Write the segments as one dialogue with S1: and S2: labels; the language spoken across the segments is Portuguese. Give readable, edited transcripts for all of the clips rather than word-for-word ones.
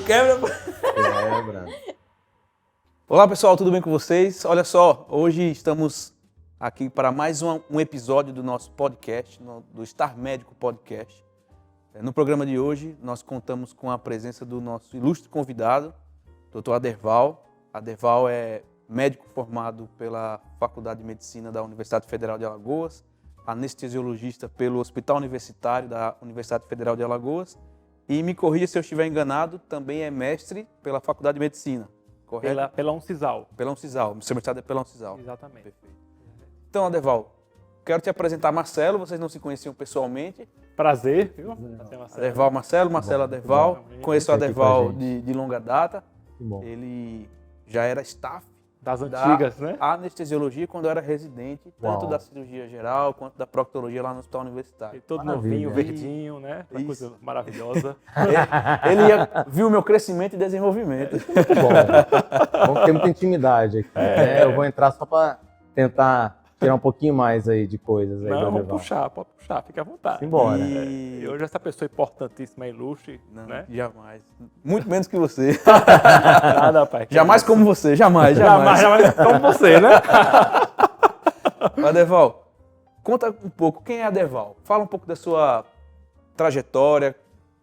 S1: quebra.
S2: Quebra.
S1: Olá pessoal, tudo bem com vocês? Olha só, hoje estamos aqui para mais um episódio do nosso podcast, do Star Médico Podcast. No programa de hoje, nós contamos com a presença do nosso ilustre convidado, Dr. Aderval. Aderval é médico formado pela Faculdade de Medicina da Universidade Federal de Alagoas, anestesiologista pelo Hospital Universitário da Universidade Federal de Alagoas e, me corrija se eu estiver enganado, também é mestre pela Faculdade de Medicina, correto?
S3: Pela Uncisal.
S1: Pela Uncisal, seu mestrado é pela Uncisal.
S3: Exatamente.
S1: Perfeito. Então, Aderval, quero te apresentar Marcelo, vocês não se conheciam pessoalmente.
S3: Prazer, viu?
S1: Aderval Marcelo, Marcelo Aderval. Conheço o Aderval de longa data.
S2: Que bom.
S1: Ele já era staff
S3: Das antigas, né?
S1: anestesiologia quando eu era residente, tanto
S2: Uau.
S1: da cirurgia geral quanto da proctologia lá no Hospital Universitário.
S3: E todo
S2: Maravilha.
S3: novinho, verdinho, né? Uma coisa
S1: Isso.
S3: maravilhosa.
S1: Ele viu o meu crescimento e desenvolvimento.
S2: Muito bom. Vamos ter muita intimidade aqui. Né? Eu vou entrar só para tentar tirar um pouquinho mais aí de coisas aí.
S3: Não,
S2: do
S3: vamos
S2: Aderval.
S3: puxar, pode puxar, fica à vontade.
S2: Simbora.
S1: E-
S3: E hoje essa pessoa importantíssima, ilustre,
S1: Não,
S3: né?
S1: jamais. Muito menos que você.
S3: Nada, pai.
S1: Jamais como você, jamais.
S3: Jamais como você, né?
S1: Aderval, conta um pouco, quem é Aderval? Fala um pouco da sua trajetória,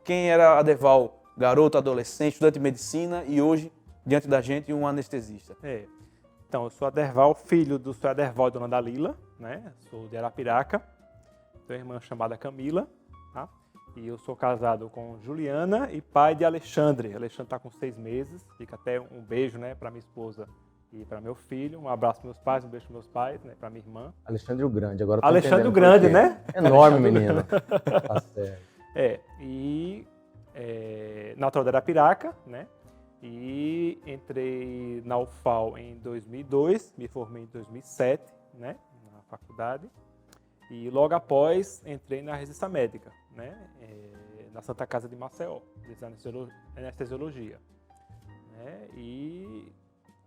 S1: quem era Aderval, garoto, adolescente, estudante de medicina e hoje, diante da gente, um anestesista.
S3: É. Então, eu sou Aderval, filho do seu Aderval e dona Dalila, né? Sou de Arapiraca, tenho uma irmã chamada Camila, tá? E eu sou casado com Juliana e pai de Alexandre. Alexandre está com 6 meses, fica até um beijo, né, para minha esposa e para meu filho. Um abraço para meus pais, um beijo para meus pais, né, para minha irmã.
S2: Alexandre o Grande. Agora eu tô
S3: Alexandre o
S2: entendendo
S3: Grande,
S2: por quê.
S3: né?
S2: Enorme, menino. Tá certo.
S3: Natural de Arapiraca, né? E entrei na UFAL em 2002, me formei em 2007, né, na faculdade. E logo após entrei na residência médica, né, na Santa Casa de Maceió, de anestesiologia. Né, e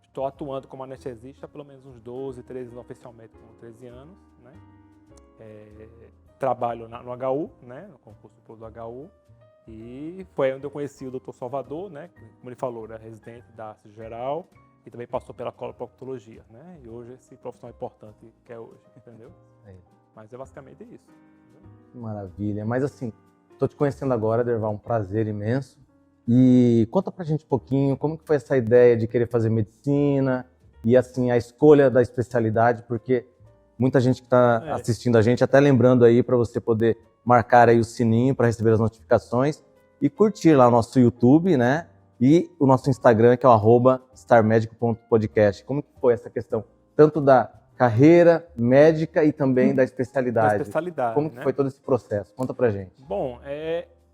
S3: estou atuando como anestesista há pelo menos uns 12, 13 anos, oficialmente com 13 anos. Né. Trabalho no HU, né, no concurso do HU. E foi onde eu conheci o Dr. Salvador, né? Como ele falou, era residente da cirurgia geral e também passou pela coloproctologia, né? E hoje esse profissional importante que é hoje, entendeu?
S2: É.
S3: Mas é basicamente isso.
S2: Que maravilha. Mas assim, tô te conhecendo agora, Aderval, um prazer imenso. E conta pra gente um pouquinho como que foi essa ideia de querer fazer medicina e assim a escolha da especialidade, porque muita gente que está assistindo a gente, até lembrando aí para você poder marcar aí o sininho para receber as notificações e curtir lá o nosso YouTube, né? E o nosso Instagram, que é o @starmedico.podcast. Como que foi essa questão, tanto da carreira médica e também da especialidade?
S3: Da especialidade,
S2: Como que
S3: né?
S2: foi todo esse processo? Conta pra gente.
S3: Bom,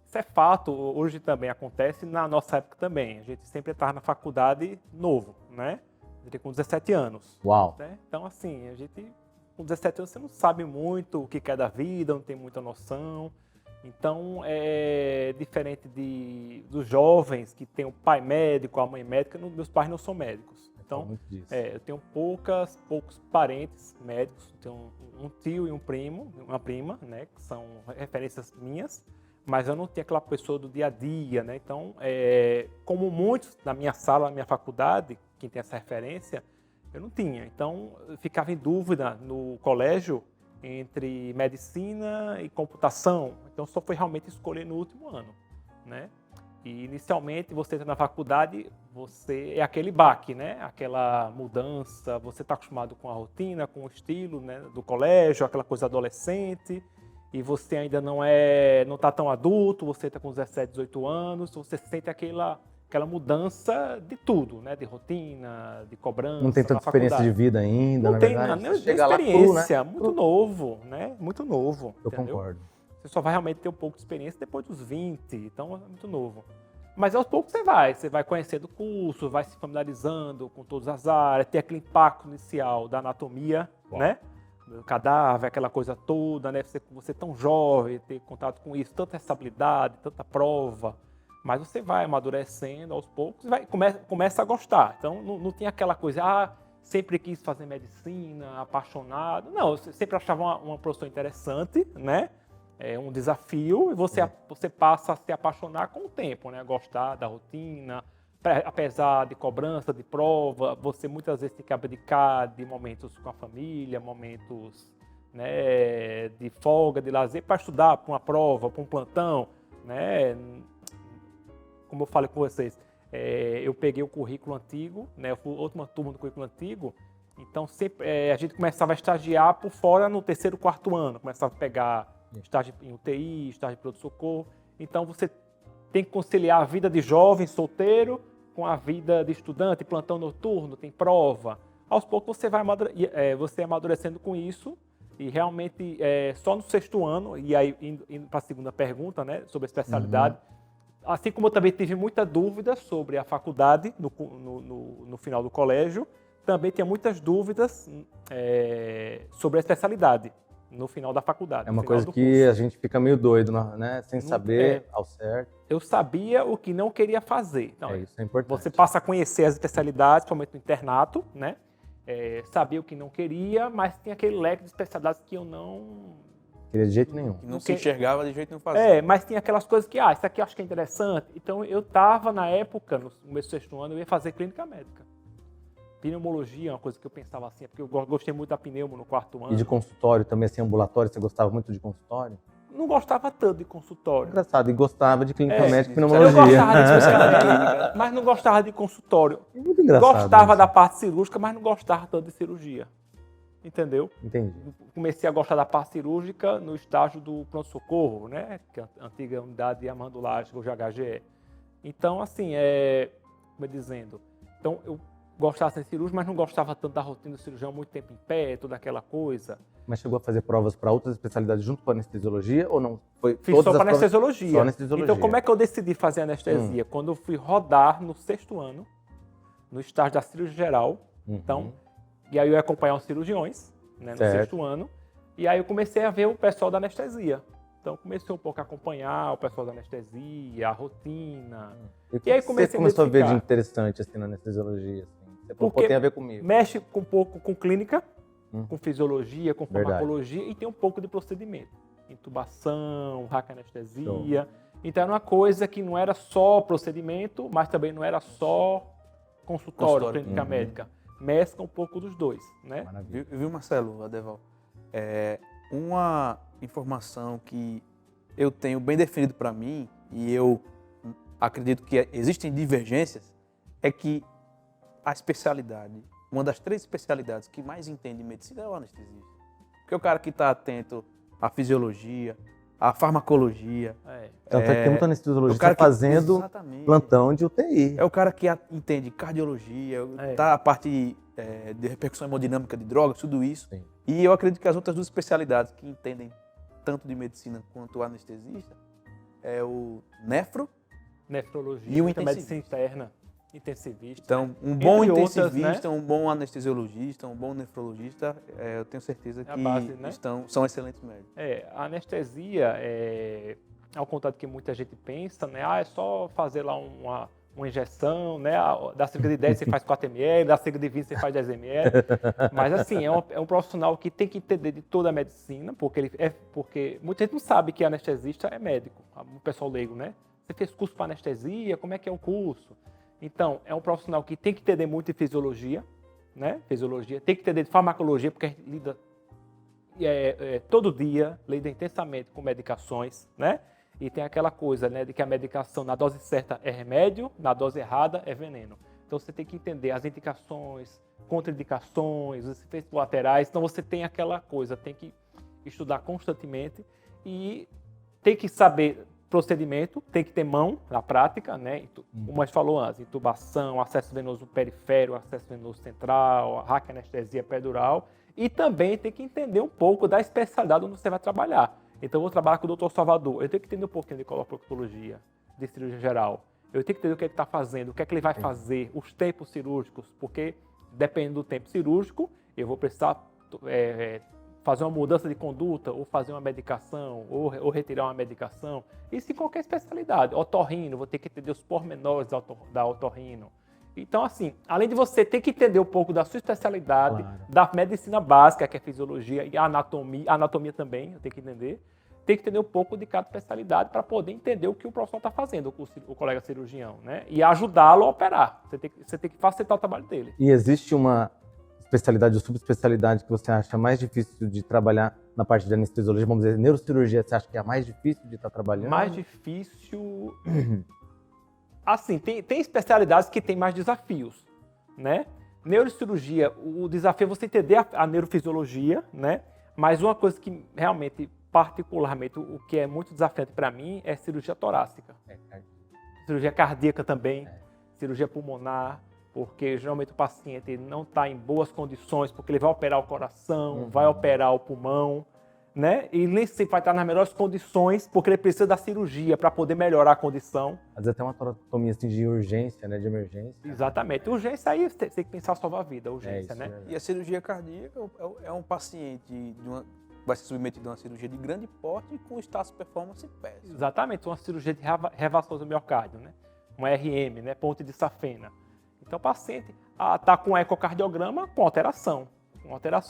S3: isso é fato, hoje também acontece, na nossa época também. A gente sempre estava na faculdade novo, né? Com 17 anos.
S2: Uau!
S3: Né? Então, assim, a gente... Com 17 anos você não sabe muito o que é da vida, não tem muita noção. Então, é diferente dos jovens que tem o pai médico, a mãe médica. Meus pais não são médicos. Então,
S2: Muito disso.
S3: eu tenho poucos parentes médicos. Tenho um tio e um primo, uma prima, né, que são referências minhas. Mas eu não tinha aquela pessoa do dia a dia, né? Então, como muitos da minha sala, da minha faculdade, quem tem essa referência, eu não tinha. Então, eu ficava em dúvida no colégio entre medicina e computação. Então, só foi realmente escolher no último ano, né? E, inicialmente, você entra na faculdade, você é aquele baque, né? Aquela mudança, você está acostumado com a rotina, com o estilo, né, do colégio, aquela coisa adolescente, e você ainda não está tão adulto, você está com 17, 18 anos, você sente aquela mudança de tudo, né? De rotina, de cobrança.
S2: Não tem tanta experiência de vida ainda,
S3: não
S2: na
S3: tem
S2: verdade.
S3: nenhuma
S2: Chega lá cru,
S3: experiência,
S2: né?
S3: muito novo, né? Muito novo.
S2: Eu
S3: entendeu?
S2: concordo.
S3: Você só vai realmente ter um pouco de experiência depois dos 20, então é muito novo. Mas aos poucos você vai conhecendo o curso, vai se familiarizando com todas as áreas, tem aquele impacto inicial da anatomia, né? Do cadáver, aquela coisa toda, né? Você tão jovem, ter contato com isso, tanta estabilidade, tanta prova. Mas você vai amadurecendo aos poucos e começa a gostar. Então, não tem aquela coisa, sempre quis fazer medicina, apaixonado. Não, eu sempre achava uma profissão interessante, né? um desafio e você passa a se apaixonar com o tempo, né? Gostar da rotina, apesar de cobrança, de prova, você muitas vezes tem que abdicar de momentos com a família, momentos, né, de folga, de lazer, para estudar para uma prova, para um plantão, né? Como eu falei com vocês, eu peguei o currículo antigo, né? Eu fui última turma do currículo antigo, então sempre a gente começava a estagiar por fora no terceiro, quarto ano, começava a pegar estágio em UTI, estágio de pronto-socorro. Então você tem que conciliar a vida de jovem, solteiro, com a vida de estudante, plantão noturno, tem prova. Aos poucos você vai amadurecendo com isso e realmente só no sexto ano, e aí indo para a segunda pergunta, né, sobre a especialidade, assim como eu também tive muita dúvida sobre a faculdade no final do colégio, também tinha muitas dúvidas sobre a especialidade no final da faculdade.
S2: É uma coisa que a gente fica meio doido, né? Sem saber ao certo.
S3: Eu sabia o que não queria fazer. Então,
S2: isso é importante.
S3: Você passa a conhecer as especialidades, principalmente no internato, né? Sabia o que não queria, mas tinha aquele leque de especialidades que eu não...
S2: Queria de jeito nenhum.
S1: Não se enxergava de jeito nenhum fazer.
S3: Mas tinha aquelas coisas que, isso aqui eu acho que é interessante. Então, eu estava, na época, no meu sexto ano, eu ia fazer clínica médica. Pneumologia é uma coisa que eu pensava assim, porque eu gostei muito da pneumo no quarto ano.
S2: E de consultório também, assim, ambulatório, você gostava muito de consultório?
S3: Não gostava tanto de consultório.
S2: Engraçado, e gostava de clínica médica e pneumologia.
S3: Eu gostava de especialidade, mas não gostava de consultório.
S2: É muito engraçado.
S3: Gostava da parte cirúrgica, mas não gostava tanto de cirurgia. Entendeu?
S2: Entendi.
S3: Comecei a gostar da parte cirúrgica no estágio do pronto-socorro, né? Que é a antiga unidade de amandulagem, hoje HGE. Então, assim, como dizendo, então eu gostava de ser cirúrgico, mas não gostava tanto da rotina do cirurgião, muito tempo em pé, toda aquela coisa.
S2: Mas chegou a fazer provas para outras especialidades junto com a anestesiologia ou não?
S3: Fiz só para anestesiologia.
S2: Só anestesiologia.
S3: Então, como é que eu decidi fazer anestesia? Quando eu fui rodar no sexto ano, no estágio da cirurgia geral, então, e aí eu ia acompanhar os cirurgiões, né, no sexto ano, e aí eu comecei a ver o pessoal da anestesia. Então, comecei um pouco a acompanhar o pessoal da anestesia, a rotina.
S2: E aí comecei você começou a ver de interessante assim, na anestesiologia? Assim? Você falou, tem a ver comigo.
S3: Mexe um pouco com clínica, com fisiologia, com farmacologia e tem um pouco de procedimento. Intubação, raquianestesia. Então, era uma coisa que não era só procedimento, mas também não era só consultório. Clínica médica. Mescla um pouco dos dois, né?
S1: Viu, Marcelo, Adeval? Uma informação que eu tenho bem definido para mim, e eu acredito que existem divergências, é que a especialidade, uma das 3 especialidades que mais entende medicina é o anestesista. Porque é o cara que está atento à fisiologia, à farmacologia.
S2: Então tem muita anestesiologista fazendo plantão de UTI.
S1: É o cara que entende cardiologia, tá a parte de repercussão hemodinâmica de drogas, tudo isso. Sim. E eu acredito que as outras 2 especialidades que entendem tanto de medicina quanto o anestesista é o
S3: nefrologia
S1: e o
S3: medicina interna. Intensivista.
S1: Então, um bom intensivista, um bom anestesiologista, um bom nefrologista, eu tenho certeza que
S3: base, né?
S1: são excelentes médicos.
S3: A anestesia, ao contrário do que muita gente pensa, né? É só fazer lá uma injeção, né? Da cerca de 10 você faz 4 ml, da cerca de 20 você faz 10 ml. Mas, assim, é um profissional que tem que entender de toda a medicina, porque muita gente não sabe que anestesista é médico, o pessoal leigo, né? Você fez curso para anestesia, como é que é o curso? Então, é um profissional que tem que entender muito de fisiologia, né? Fisiologia, tem que entender de farmacologia, porque a gente lida todo dia, lida intensamente com medicações, né? E tem aquela coisa, né, de que a medicação na dose certa é remédio, na dose errada é veneno. Então, você tem que entender as indicações, contraindicações, os efeitos colaterais. Então, você tem aquela coisa, tem que estudar constantemente e tem que saber procedimento, tem que ter mão na prática, né? Como a gente falou antes, intubação, acesso venoso periférico, acesso venoso central, raquianestesia epidural, e também tem que entender um pouco da especialidade onde você vai trabalhar. Então, eu vou trabalhar com o Dr. Salvador, eu tenho que entender um pouquinho de coloproctologia, de cirurgia geral, eu tenho que entender o que ele está fazendo, o que é que ele vai fazer, os tempos cirúrgicos, porque dependendo do tempo cirúrgico, eu vou precisar fazer uma mudança de conduta, ou fazer uma medicação, ou retirar uma medicação. Isso em qualquer especialidade. Otorrino, vou ter que entender os pormenores da otorrino. Então, assim, além de você ter que entender um pouco da sua especialidade, da medicina básica, que é fisiologia, e a anatomia também, eu tenho que entender, tem que entender um pouco de cada especialidade para poder entender o que o profissional está fazendo, o colega cirurgião, né? E ajudá-lo a operar. Você tem que facilitar o trabalho dele.
S2: E existe uma especialidade ou subespecialidade que você acha mais difícil de trabalhar na parte de anestesiologia? Vamos dizer, neurocirurgia, você acha que é a mais difícil de estar trabalhando?
S3: Mais difícil... Assim, tem especialidades que têm mais desafios, né? Neurocirurgia, o desafio é você entender a neurofisiologia, né? Mas uma coisa que realmente, particularmente, o que é muito desafiante para mim é cirurgia torácica. Cirurgia cardíaca também, cirurgia pulmonar, porque geralmente o paciente não está em boas condições, porque ele vai operar o coração, vai operar o pulmão, né? E nem sempre vai estar nas melhores condições, porque ele precisa da cirurgia para poder melhorar a condição.
S2: Às vezes até uma toratomia assim, de urgência, né? De emergência.
S3: Exatamente. Urgência aí você tem que pensar salvar a vida, urgência, né?
S1: E a cirurgia cardíaca é um paciente vai ser submetido a uma cirurgia de grande porte e com status performance péssimo.
S3: Exatamente, uma cirurgia de reavação do miocárdio, né? Uma RM, né? Ponte de safena. Então o paciente está com ecocardiograma com alteração.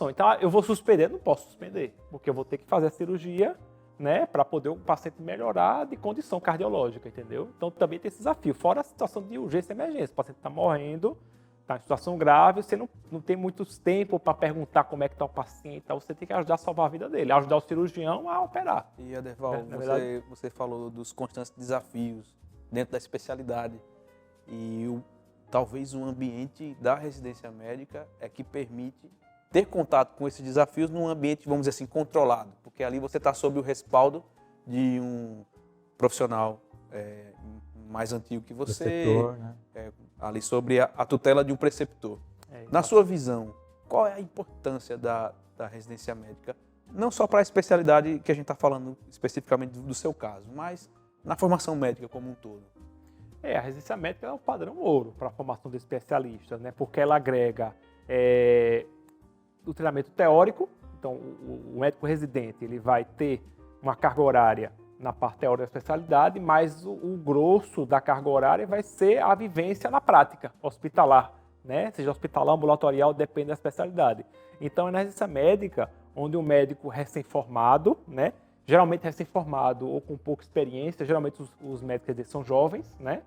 S3: Então eu vou suspender, não posso suspender, porque eu vou ter que fazer a cirurgia, né, para poder o paciente melhorar de condição cardiológica, entendeu? Então também tem esse desafio, fora a situação de urgência e emergência. O paciente está morrendo, está em situação grave, você não tem muito tempo para perguntar como é que está o paciente, então você tem que ajudar a salvar a vida dele, ajudar o cirurgião a operar.
S1: E Aderval,
S3: verdade,
S1: você falou dos constantes desafios dentro da especialidade e talvez o ambiente da residência médica é que permite ter contato com esses desafios num ambiente, vamos dizer assim, controlado, porque ali você está sob o respaldo de um profissional mais antigo que você,
S2: preceptor, né?
S1: Ali sobre a tutela de um preceptor. Na sua visão, qual é a importância da residência médica, não só para a especialidade que a gente está falando especificamente do seu caso, mas na formação médica como um todo?
S3: A residência médica é o padrão ouro para a formação de especialistas, né? Porque ela agrega o treinamento teórico. Então, o médico residente ele vai ter uma carga horária na parte teórica da especialidade, mas o grosso da carga horária vai ser a vivência na prática hospitalar, né? Seja hospitalar, ambulatorial, depende da especialidade. Então, é na residência médica onde o médico recém-formado, né? Geralmente recém-formado ou com pouca experiência, geralmente os médicos são jovens, né?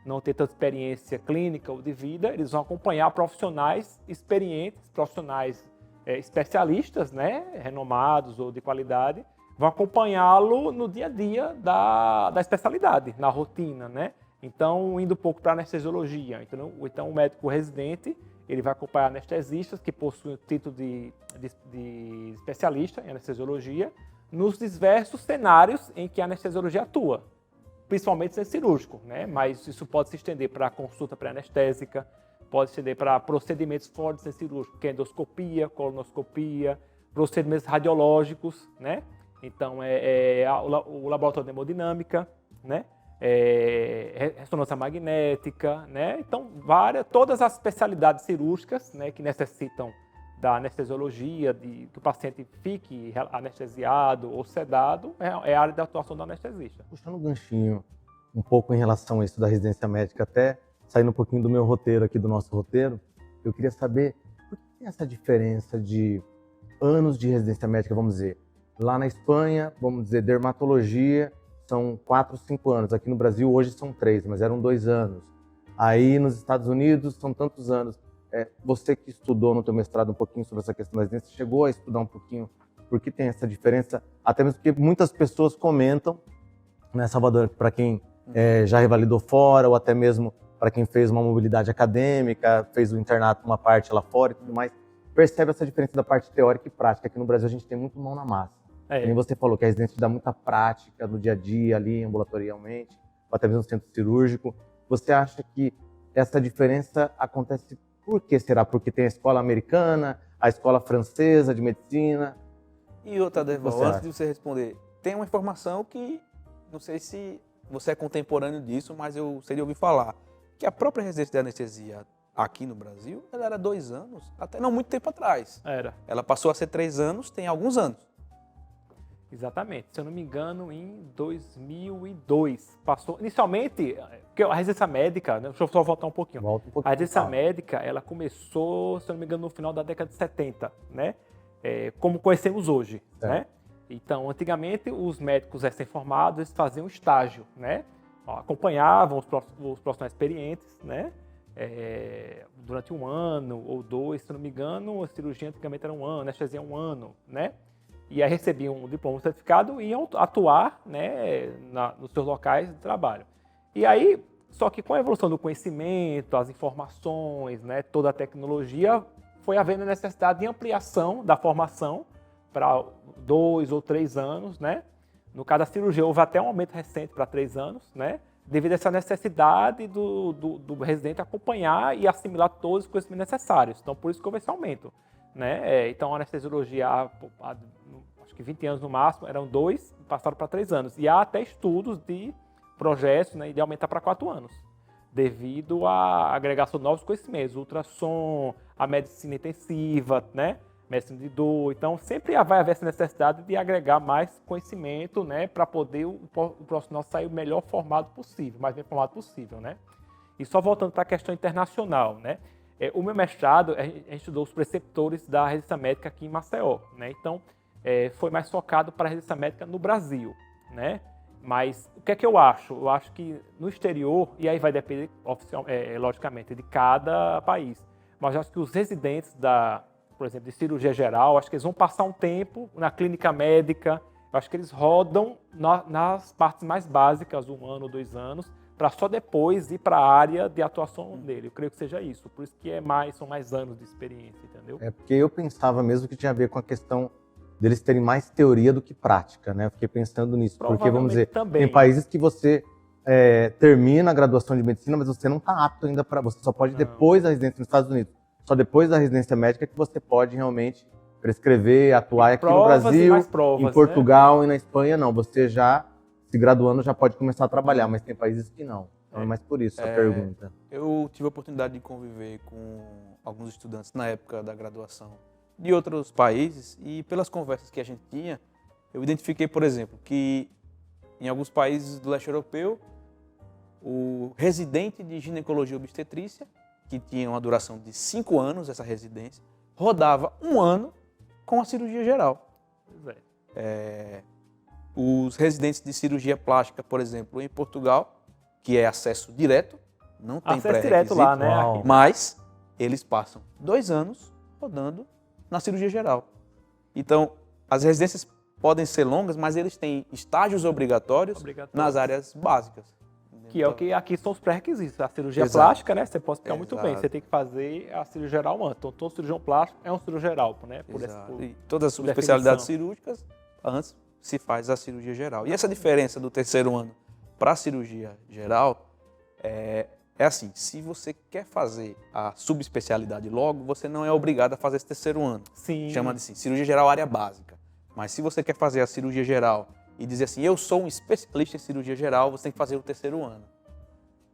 S3: Não tem tanta experiência clínica ou de vida, eles vão acompanhar profissionais experientes, profissionais especialistas, né, renomados ou de qualidade, vão acompanhá-lo no dia a dia da especialidade, na rotina, né? Então, indo um pouco para a anestesiologia. Então, o médico residente, ele vai acompanhar anestesistas que possuem o título de especialista em anestesiologia nos diversos cenários em que a anestesiologia atua, principalmente no cirúrgico, né? Mas isso pode se estender para a consulta pré-anestésica, pode se estender para procedimentos fora de cirúrgico, que é endoscopia, colonoscopia, procedimentos radiológicos, né? Então, o laboratório de hemodinâmica, né? Ressonância magnética, né? Então, todas as especialidades cirúrgicas, né, que necessitam da anestesiologia, que o paciente fique anestesiado ou sedado, é a área de atuação do anestesista.
S2: Puxando um ganchinho um pouco em relação a isso da residência médica, até saindo um pouquinho do meu roteiro aqui, do nosso roteiro, eu queria saber por que tem essa diferença de anos de residência médica, vamos dizer. Lá na Espanha, vamos dizer, dermatologia, são 4, 5 anos. Aqui no Brasil, hoje são 3, mas eram 2 anos. Aí, nos Estados Unidos, são tantos anos. Você que estudou no teu mestrado um pouquinho sobre essa questão da residência, chegou a estudar um pouquinho por que tem essa diferença? Até mesmo porque muitas pessoas comentam, né, Salvador, para quem já revalidou fora, ou até mesmo para quem fez uma mobilidade acadêmica, fez o internato uma parte lá fora e tudo mais, percebe essa diferença da parte teórica e prática. Aqui no Brasil a gente tem muito mão na massa. Como você falou, que a residência dá muita prática no dia a dia, ali ambulatorialmente, ou até mesmo no centro cirúrgico. Você acha que essa diferença acontece por que será? Porque tem a escola americana, a escola francesa de medicina?
S1: E outra, Aderval, antes de você responder, tem uma informação que, não sei se você é contemporâneo disso, mas eu sei de ouvir falar, que a própria residência de anestesia aqui no Brasil, ela era 2 anos, até não muito tempo atrás.
S3: Era.
S1: Ela passou a ser 3 anos, tem alguns anos.
S3: Exatamente. Se eu não me engano, em 2002 passou. Inicialmente, porque a residência médica, né, deixa eu só voltar um pouquinho.
S2: Volta um pouquinho.
S3: A residência médica, ela começou, se eu não me engano, no final da década de 70, né? Como conhecemos hoje, né? Então, antigamente, os médicos recém-formados eles faziam estágio, né? Acompanhavam os profissionais experientes, né? Durante 1 ano ou 2, se não me engano, a cirurgia antigamente era 1 ano, a anestesia 1 ano, né? E aí recebiam um diploma, um certificado e iam atuar, né, nos seus locais de trabalho. E aí, só que com a evolução do conhecimento, as informações, né, toda a tecnologia, foi havendo necessidade de ampliação da formação para 2 ou 3 anos, né? No caso da cirurgia, houve até um aumento recente para 3 anos, né? Devido a essa necessidade do residente acompanhar e assimilar todos os conhecimentos necessários. Então, por isso que houve esse aumento, né? Então, a anestesiologia, acho que 20 anos no máximo, eram 2, passaram para 3 anos. E há até estudos de projetos, né, de aumentar para 4 anos, devido à agregação de novos conhecimentos, ultrassom, a medicina intensiva, né? Medicina de dor. Então, sempre vai haver essa necessidade de agregar mais conhecimento, né, para poder o profissional sair o melhor formado possível, mais bem formado possível, né? E só voltando para a questão internacional, né? O meu mestrado, a gente estudou os preceptores da residência médica aqui em Maceió, né? Então, foi mais focado para a residência médica no Brasil, né? Mas o que é que eu acho? Eu acho que no exterior, e aí vai depender, logicamente, de cada país, mas eu acho que os residentes por exemplo, de cirurgia geral, acho que eles vão passar um tempo na clínica médica, eu acho que eles rodam nas partes mais básicas, 1 ano ou 2 anos, para só depois ir para a área de atuação dele. Eu creio que seja isso, por isso que são mais anos de experiência, entendeu?
S2: Porque eu pensava mesmo que tinha a ver com a questão deles terem mais teoria do que prática, né? Eu fiquei pensando nisso, porque, vamos dizer,
S3: também.
S2: tem países que você termina a graduação de medicina, mas você não está apto ainda para... Você só pode depois da residência nos Estados Unidos. Só depois da residência médica que você pode realmente prescrever, atuar aqui no Brasil, em Portugal, né? E na Espanha não. Você já, se graduando, já pode começar a trabalhar, mas tem países que não. Então é mais por isso a pergunta.
S1: Eu tive a oportunidade de conviver com alguns estudantes na época da graduação de outros países e pelas conversas que a gente tinha, eu identifiquei, por exemplo, que em alguns países do leste europeu, o residente de ginecologia e obstetrícia, que tinha uma duração de 5 anos, essa residência, rodava 1 ano com a cirurgia geral. Os residentes de cirurgia plástica, por exemplo, em Portugal, que é acesso direto, não tem pré-requisito,
S3: direto lá, né?
S1: Mas eles passam 2 anos rodando na cirurgia geral. Então, as residências podem ser longas, mas eles têm estágios obrigatórios nas áreas básicas.
S3: Que é o que aqui são os pré-requisitos. A cirurgia plástica, né? Você pode explicar muito bem. Você tem que fazer a cirurgia geral antes. Então, todo cirurgião plástico é um cirurgião geral, né?
S1: E todas as especialidades cirúrgicas, antes se faz a cirurgia geral. E essa diferença do 3º ano para a cirurgia geral é assim, se você quer fazer a subespecialidade logo, você não é obrigado a fazer esse 3º ano.
S3: Sim.
S1: Chama de assim, cirurgia geral área básica. Mas se você quer fazer a cirurgia geral e dizer assim, eu sou um especialista em cirurgia geral, você tem que fazer o 3º ano.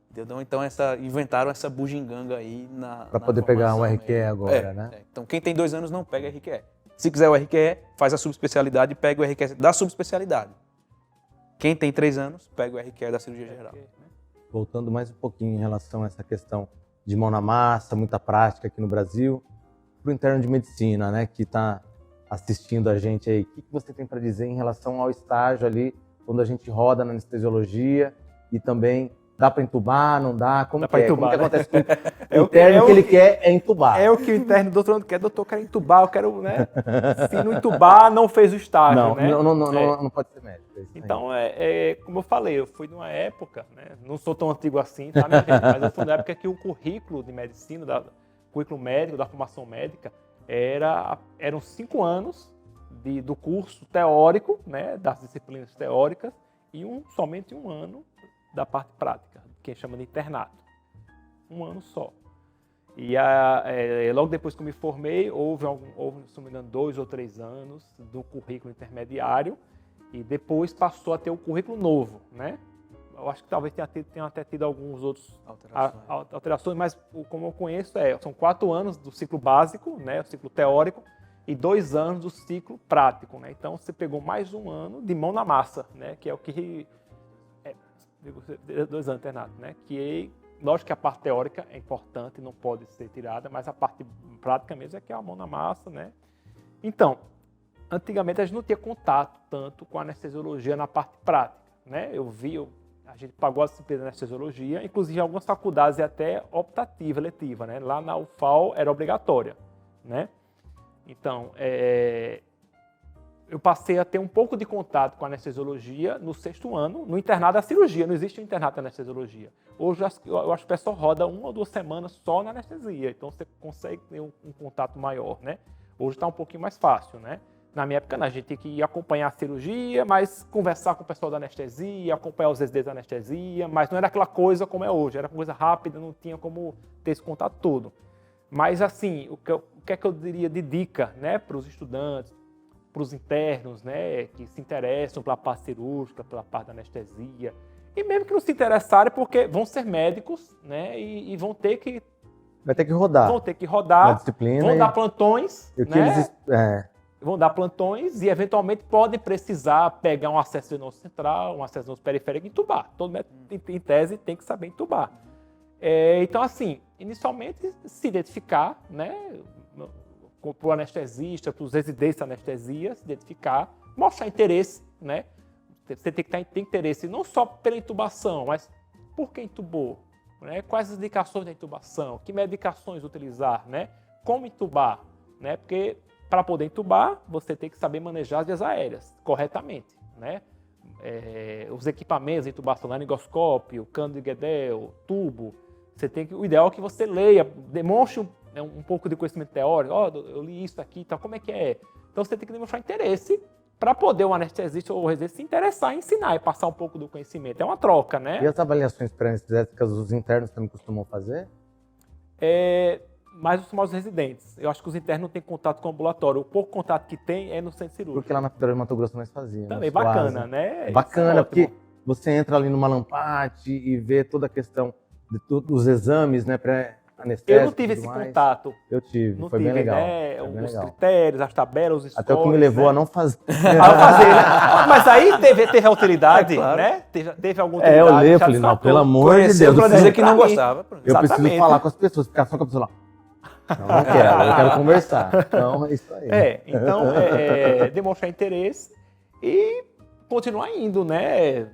S1: Entendeu? Então inventaram essa bugiganga aí
S2: para poder pegar um RQE agora, né?
S1: Então quem tem 2 anos não pega RQE. Se quiser o RQE, faz a subespecialidade e pega o RQE da subespecialidade. Quem tem 3 anos, pega o RQE da cirurgia geral.
S2: Voltando mais um pouquinho em relação a essa questão de mão na massa, muita prática aqui no Brasil, para o interno de medicina, né, que está assistindo a gente aí, o que você tem para dizer em relação ao estágio ali, quando a gente roda na anestesiologia e também dá para entubar, não dá? Como que acontece com o interno que ele quer é entubar?
S3: É o que o interno doutorando quer, doutor, quer entubar, eu quero, né? Se não entubar, não fez o estágio, né?
S2: Não pode ser médico.
S3: Então, como eu falei, eu fui numa época, né? Não sou tão antigo assim, tá, minha gente? Mas eu fui numa época que o currículo de medicina, currículo médico, da formação médica, eram 5 anos do curso teórico, né? Das disciplinas teóricas, e somente 1 ano da parte prática, que a gente chama de internato. 1 ano só. E logo depois que eu me formei, houve, se não me engano, 2 ou 3 anos do currículo intermediário, e depois passou a ter o currículo novo, né? Eu acho que talvez tenha até tido alguns outros alterações, mas como eu conheço, são 4 anos do ciclo básico, né? O ciclo teórico, e 2 anos do ciclo prático, né? Então você pegou mais 1 ano de mão na massa, né? Que é o que 2 anos internato, né? Que lógico que a parte teórica é importante, não pode ser tirada, mas a parte prática mesmo é que é a mão na massa, né? Então, antigamente a gente não tinha contato tanto com a anestesiologia na parte prática, né? A gente pagou a disciplina de anestesiologia, inclusive em algumas faculdades é até optativa, letiva, né? Lá na UFAL era obrigatória, né? Então, eu passei a ter um pouco de contato com a anestesiologia no 6º ano, no internato da cirurgia, não existe um internato de anestesiologia. Hoje eu acho que o pessoal roda 1 ou 2 semanas só na anestesia, então você consegue ter um contato maior, né? Hoje está um pouquinho mais fácil, né? Na minha época, a gente tinha que acompanhar a cirurgia, mas conversar com o pessoal da anestesia, acompanhar os residentes da anestesia, mas não era aquela coisa como é hoje, era uma coisa rápida, não tinha como ter esse contato todo. Mas, assim, o que é que eu diria de dica, né, para os estudantes, para os internos, né, que se interessam pela parte cirúrgica, pela parte da anestesia, e mesmo que não se interessarem, porque vão ser médicos, né, e vão ter que
S2: rodar.
S3: Vão ter que rodar,
S2: uma disciplina
S3: vão dar plantões,
S2: né?
S3: Vão dar plantões e, eventualmente, podem precisar pegar um acesso venoso central, um acesso venoso periférico e entubar. Todo médico, em tese, tem que saber entubar. Então, assim, inicialmente, se identificar, né, para o anestesista, para os residentes da anestesia, se identificar, mostrar interesse, né? Você tem que ter interesse não só pela intubação, mas por que intubou, né? Quais as indicações da intubação, que medicações utilizar, né? Como intubar, né? Porque para poder intubar, você tem que saber manejar as vias aéreas corretamente, né? Os equipamentos de intubação, laringoscópio, cano de Guedel, tubo, o ideal é que você leia, demonstre um pouco de conhecimento teórico, eu li isso aqui, então como é que é? Então você tem que demonstrar interesse para poder o anestesista ou o residente se interessar em ensinar e passar um pouco do conhecimento. É uma troca, né?
S2: E as avaliações pré-anestésicas os internos também costumam fazer?
S3: Mais os residentes. Eu acho que os internos não têm contato com o ambulatório. O pouco contato que tem é no centro cirúrgico.
S2: Porque lá na Federal de Mato Grosso nós fazíamos.
S3: Também bacana, né?
S2: Bacana, porque você entra ali numa lampate e vê toda a questão dos exames, né, pré-anestésicos.
S3: Eu não tive esse contato.
S2: Eu tive,
S3: não
S2: foi
S3: tive,
S2: bem legal.
S3: Né?
S2: Foi bem
S3: os
S2: legal.
S3: critérios, as tabelas, os scores.
S2: Até o que me levou a não fazer.
S3: Né? Mas aí teve a utilidade,
S1: claro.
S3: né? Teve alguma utilidade.
S2: Eu olhei e falei, não, pelo amor de Deus.
S1: Para dizer que não gostava.
S2: Eu preciso falar com as pessoas, ficar só com a pessoa lá. Não quero, eu quero conversar. Então, é isso aí.
S3: Então, demonstrar interesse e continuar indo, né?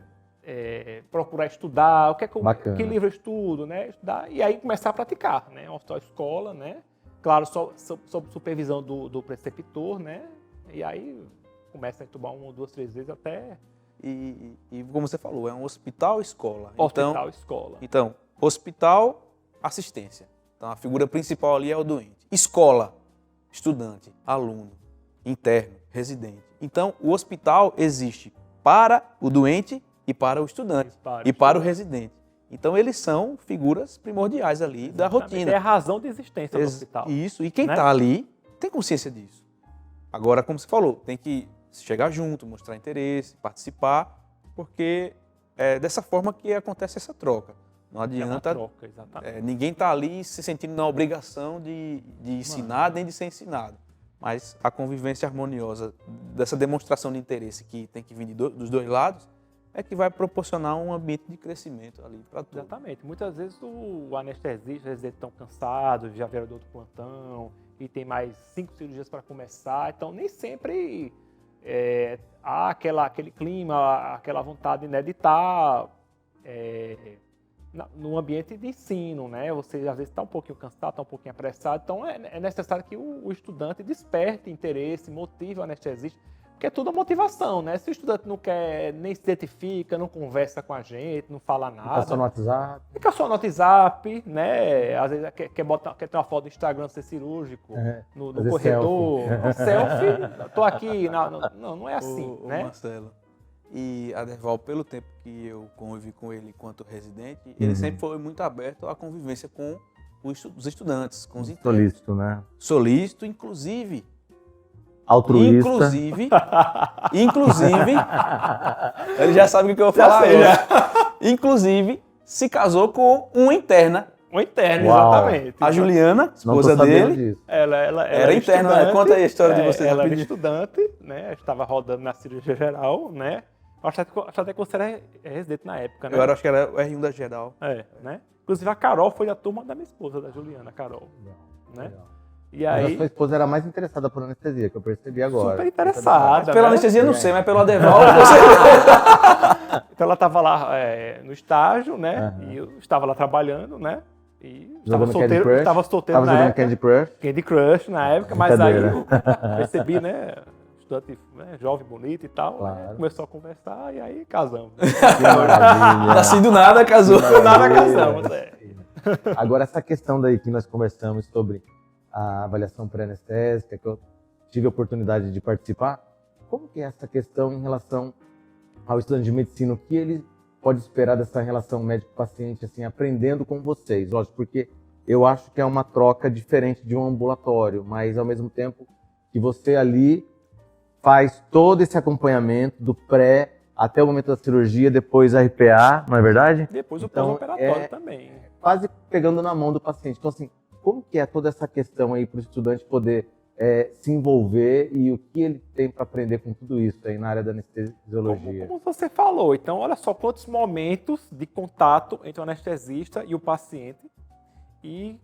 S3: Procurar estudar, que livro eu estudo, né? Estudar e aí começar a praticar, né? Uma escola, né? Claro, sob supervisão do preceptor, né? E aí começa a entubar 1, 2, 3 vezes até...
S1: E como você falou, é um hospital-escola.
S3: Hospital-escola.
S1: Então, hospital, assistência. Então, a figura principal ali é o doente. Escola, estudante, aluno, interno, residente. Então, o hospital existe para o doente e para o estudante e para o residente. Então, eles são figuras primordiais ali da rotina.
S3: É a razão de existência do hospital.
S1: Isso, e quem está ali tem consciência disso. Agora, como você falou, tem que chegar junto, mostrar interesse, participar, porque é dessa forma que acontece essa troca. Não adianta,
S3: troca, exatamente.
S1: Ninguém está ali se sentindo na obrigação de ensinar nem de ser ensinado. Mas a convivência harmoniosa dessa demonstração de interesse que tem que vir dos dois lados é que vai proporcionar um ambiente de crescimento ali para todos.
S3: Exatamente. Muitas vezes o anestesista, os residentes estão cansados, já vieram do outro plantão e tem mais 5 cirurgias para começar, então nem sempre há aquele clima, aquela vontade, né, de estar no ambiente de ensino, né? Você às vezes está um pouquinho cansado, está um pouquinho apressado, então é necessário que o estudante desperte interesse, motive o anestesista, porque é tudo a motivação, né? Se o estudante não quer, nem se identifica, não conversa com a gente, não fala nada.
S2: Fica só no WhatsApp.
S3: Fica só no WhatsApp, né? Às vezes quer ter uma foto do Instagram ser cirúrgico, no corredor, selfie. Tô aqui, não é assim, né?
S1: Marcelo. E Aderval, pelo tempo que eu convivi com ele enquanto residente, ele sempre foi muito aberto à convivência com os estudantes, com os internos.
S2: Solícito, né?
S1: Solícito, inclusive.
S2: Altruísta.
S1: Inclusive, ele já sabe o que eu vou falar agora. Inclusive, se casou com uma interna.
S3: Uma interna,
S2: Uau.
S3: Exatamente.
S1: A Juliana, esposa dele,
S3: ela
S1: era interna. Conta aí a história de vocês.
S3: Ela era estudante, né? Estava rodando na cirurgia geral, né? Acho até que você era residente na época, né?
S1: Eu acho que era o R1 da geral.
S3: Né? Inclusive a Carol foi da turma da minha esposa, da Juliana, a Carol.
S2: Legal,
S3: né?
S2: legal.
S3: E
S2: Mas
S3: aí,
S2: a sua esposa era mais interessada por anestesia, que eu percebi agora.
S3: super interessada.
S1: Pela
S3: né?
S1: anestesia eu não sei, mas pelo Adeval você...
S3: Então ela estava lá no estágio, né?
S2: Aham.
S3: E eu estava lá trabalhando, né? E
S2: Jogando Candy Crush?
S3: estava solteiro
S2: Tava
S3: na
S2: jogando
S3: época.
S2: Candy Crush.
S3: Candy Crush na época, mas aí
S2: Brincadeira.
S3: eu percebi, né? Estudante, né, jovem, bonito e tal.
S2: Claro.
S3: Né, começou a conversar e aí casamos.
S2: Que maravilha.
S1: Assim do nada casou.
S3: Do nada casamos,
S2: Agora, essa questão daí que nós conversamos sobre a avaliação pré-anestésica, que eu tive a oportunidade de participar, como que é essa questão em relação ao estudante de medicina? O que ele pode esperar dessa relação médico-paciente, assim, aprendendo com vocês? Lógico, porque eu acho que é uma troca diferente de um ambulatório, mas ao mesmo tempo que você ali faz todo esse acompanhamento do pré até o momento da cirurgia, depois a RPA, não é verdade?
S3: Depois o
S2: Então,
S3: pós-operatório também.
S2: Quase pegando na mão do paciente. Então, assim, como que é toda essa questão aí para o estudante poder se envolver e o que ele tem para aprender com tudo isso aí na área da anestesiologia?
S3: Como você falou, então olha só quantos momentos de contato entre o anestesista e o paciente e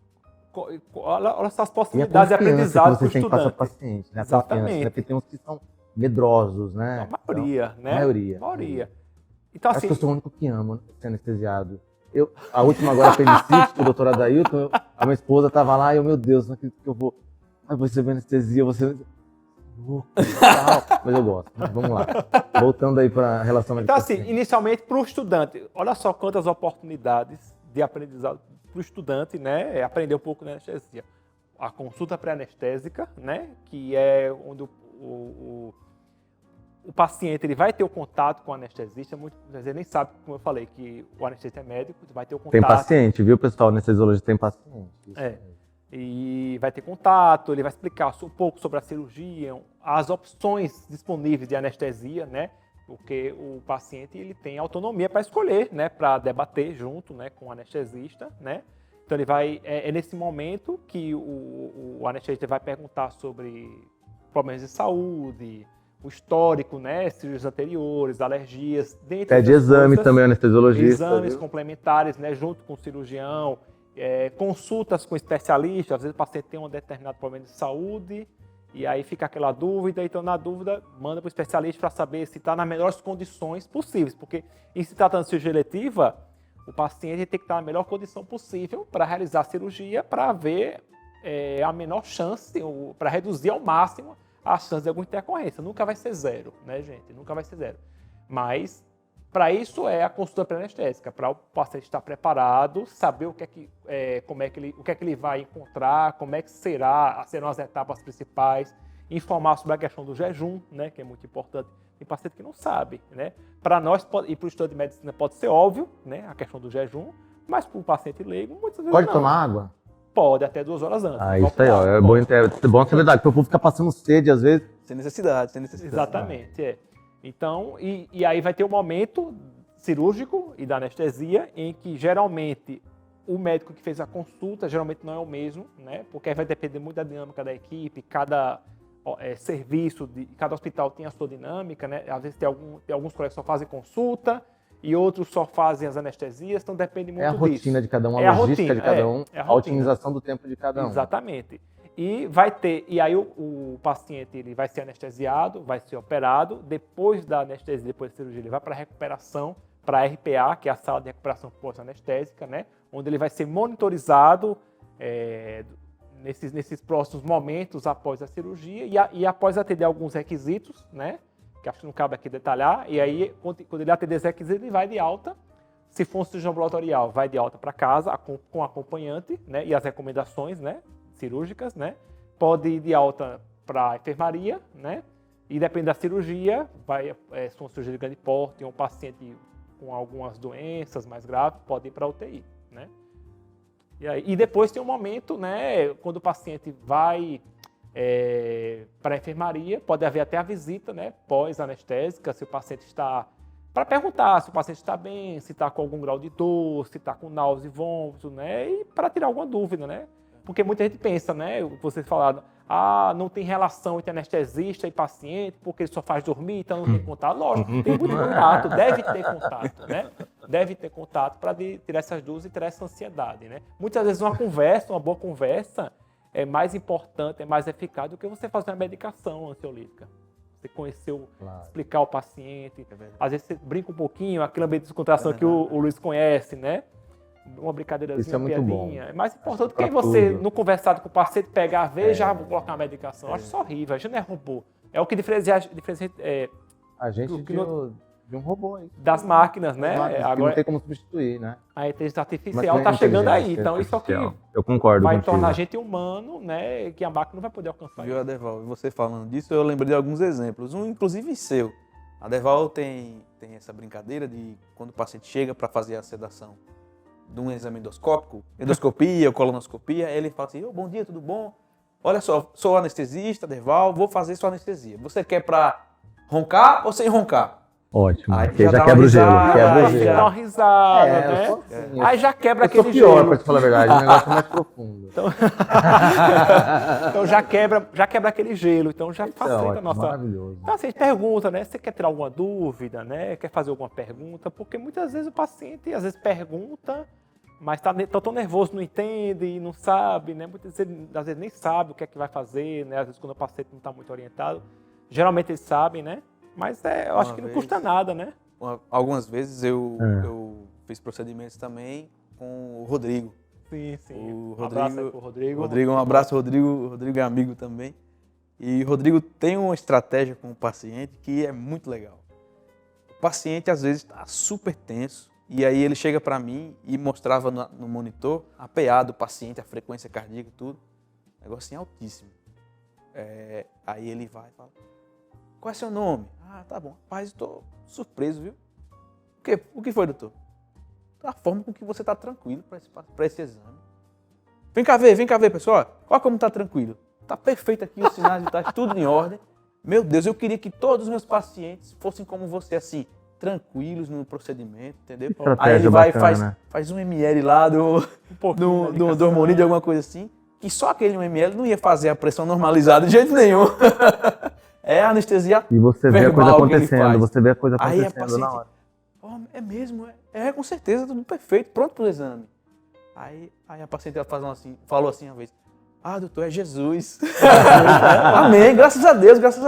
S3: olha só as possibilidades de aprendizado para o
S2: que você tem que passar
S3: estudante.
S2: para o paciente, né? A
S3: Exatamente.
S2: confiança, né? Porque tem uns que são medrosos, né?
S3: A maioria,
S2: Então,
S3: né?
S2: Maioria.
S3: Então,
S2: Acho
S3: assim,
S2: que eu sou o único que amo ser anestesiado. A última agora apendicite, com o doutor Adailton, a minha esposa estava lá e eu, meu Deus, não acredito que eu vou receber anestesia, você... Mas eu gosto. Vamos lá. Voltando aí para a relação
S3: então, assim,
S2: médico-paciente.
S3: inicialmente para o estudante, olha só quantas oportunidades de aprendizado para o estudante, né? Aprender um pouco de anestesia. A consulta pré-anestésica, né? Que é onde o paciente ele vai ter o contato com o anestesista. Muitas vezes nem sabe, como eu falei, que o anestesista é médico, vai ter o contato.
S2: Tem paciente, viu, pessoal? Anestesiologista tem paciente.
S3: E vai ter contato, ele vai explicar um pouco sobre a cirurgia, as opções disponíveis de anestesia, né? Porque o paciente ele tem autonomia para escolher, né? Para debater junto, né? Com o anestesista, né? Então ele vai é nesse momento que o anestesista vai perguntar sobre problemas de saúde, o histórico, né? Cirurgias anteriores, alergias, dentre
S2: Pede
S3: outras
S2: exame
S3: coisas,
S2: também, anestesiologista.
S3: exames
S2: viu?
S3: complementares, né? Junto com o cirurgião. Consultas com especialistas, às vezes o paciente tem um determinado problema de saúde e aí fica aquela dúvida, então na dúvida manda para o especialista para saber se está nas melhores condições possíveis, porque em se tratando de cirurgia eletiva, o paciente tem que estar na melhor condição possível para realizar a cirurgia, para ver a menor chance, para reduzir ao máximo a chance de alguma intercorrência. Nunca vai ser zero, né, gente? Nunca vai ser zero. Mas para isso é a consulta pré-anestésica, para o paciente estar preparado, saber o que é que ele vai encontrar, como é que serão as etapas principais, informar sobre a questão do jejum, né, que é muito importante. Tem paciente que não sabe, né? Para nós e para o estudante de medicina pode ser óbvio, né, a questão do jejum, mas para o paciente leigo muitas vezes
S2: Pode
S3: não.
S2: tomar água?
S3: Pode, até 2 horas antes.
S2: Ah, isso aí, ó. É bom ser verdade, porque o povo fica passando sede às vezes.
S1: Sem necessidade.
S3: Exatamente, Então, e aí vai ter o momento cirúrgico e da anestesia, em que geralmente o médico que fez a consulta geralmente não é o mesmo, né? Porque aí vai depender muito da dinâmica da equipe, cada serviço, cada hospital tem a sua dinâmica, né? Às vezes tem alguns colegas que só fazem consulta e outros só fazem as anestesias, então depende muito disso.
S2: É a rotina de cada um, a logística de cada um, a otimização do tempo de cada um.
S3: Exatamente. E aí o paciente ele vai ser anestesiado, vai ser operado, depois da anestesia, depois da cirurgia, ele vai para a recuperação, para a RPA, que é a sala de recuperação pós-anestésica, né? Onde ele vai ser monitorizado nesses próximos momentos após a cirurgia e após atender alguns requisitos, né? Que acho que não cabe aqui detalhar, e aí quando ele atender esses requisitos, ele vai de alta. Se for um cirurgião ambulatorial, vai de alta para casa com acompanhante, né? E as recomendações, né? Cirúrgicas, né? Pode ir de alta para a enfermaria, né? E depende da cirurgia, se for uma cirurgia de grande porte, um paciente com algumas doenças mais graves, pode ir para a UTI, né? E depois tem um momento, né? Quando o paciente vai para a enfermaria, pode haver até a visita, né? Pós-anestésica, se o paciente está... Para perguntar se o paciente está bem, se está com algum grau de dor, se está com náusea e vômito, né? E para tirar alguma dúvida, né? Porque muita gente pensa, né? Vocês falaram, não tem relação entre anestesista e paciente, porque ele só faz dormir, então não tem contato. Lógico, tem muito contato, deve ter contato, né? Deve ter contato para tirar essas dúvidas e tirar essa ansiedade, né? Muitas vezes uma boa conversa, é mais importante, é mais eficaz do que você fazer uma medicação ansiolítica. Você conheceu, explicar ao paciente. Às vezes você brinca um pouquinho, aquele ambiente de descontração que o Luiz conhece, né? Uma brincadeirazinha,
S2: isso é muito
S3: piadinha.
S2: bom.
S3: É mais importante do que
S2: Pra
S3: você,
S2: tudo.
S3: no conversado com o paciente, pegar, ver, já vou colocar uma medicação. Eu acho isso horrível, a gente não é robô. É o que diferencia
S2: A gente
S3: Do que
S2: de um robô aí.
S3: das máquinas, né?
S2: Que não
S3: Agora,
S2: tem como substituir, né?
S3: a inteligência
S2: Mas
S3: artificial
S2: tem
S3: está chegando aí.
S2: inteligência
S3: Então, isso aqui
S2: artificial. Eu concordo
S3: vai
S2: contigo.
S3: tornar a gente humano, né? Que a máquina não vai poder alcançar.
S1: Viu, Adeval? E você falando disso, eu lembrei de alguns exemplos. Um, inclusive, seu. A Adeval tem essa brincadeira de quando o paciente chega para fazer a sedação de um exame endoscópico, endoscopia ou colonoscopia, ele fala assim, bom dia, tudo bom? Olha só, sou anestesista, Adeval, vou fazer sua anestesia. Você quer para roncar ou sem roncar?
S2: Ótimo,
S1: Aí
S2: porque
S1: já dá
S2: já
S1: uma
S2: quebra o gelo.
S1: risada,
S2: Quebra o
S3: Aí
S1: aí
S3: fica
S2: gelo.
S3: uma risada,
S2: eu
S3: né?
S2: sou assim,
S3: Aí já quebra
S2: eu sou
S3: aquele
S2: pior,
S3: gelo.
S2: pra te falar a verdade, o negócio é mais profundo.
S3: Então já quebra aquele gelo, então já facilita a
S2: ótimo,
S3: nossa.
S2: maravilhoso.
S3: Então assim, a gente pergunta, né? Você quer tirar alguma dúvida, né? Quer fazer alguma pergunta? Porque muitas vezes o paciente às vezes pergunta, mas tá tão nervoso, não entende, não sabe, né? Muitas vezes, às vezes nem sabe o que é que vai fazer, né? Às vezes quando o paciente não está muito orientado, geralmente eles sabem, né? Mas eu acho que não custa nada, né?
S1: Algumas vezes eu fiz procedimentos também com o Rodrigo.
S3: Sim.
S1: O
S3: Um abraço aí pro Rodrigo.
S1: Rodrigo, um abraço, Rodrigo. Rodrigo é amigo também. E o Rodrigo tem uma estratégia com o paciente que é muito legal. O paciente às vezes está super tenso e aí ele chega para mim e mostrava no monitor a PA do paciente, a frequência cardíaca e tudo. Negocinho altíssimo. Aí ele vai e fala, qual é seu nome? Ah, tá bom. Rapaz, estou surpreso, viu? O que foi, doutor? A forma com que você está tranquilo para esse exame. Vem cá ver, pessoal. Olha como está tranquilo. Está perfeito aqui, os sinais vitais, tudo em ordem. Meu Deus, eu queria que todos os meus pacientes fossem como você, assim, tranquilos no procedimento, entendeu? Aí ele vai e faz 1 ml lá do hormônio, de alguma coisa assim, que só aquele 1 ml não ia fazer a pressão normalizada de jeito nenhum. É a anestesia
S2: E você vê a coisa
S1: verbal que ele
S2: acontecendo,
S1: faz.
S2: você vê a coisa
S1: Aí
S2: acontecendo
S1: a paciente,
S2: na hora.
S1: é mesmo, com certeza, tudo perfeito, pronto para o exame. Aí a paciente falou assim uma vez, doutor, é Jesus. Amém, graças a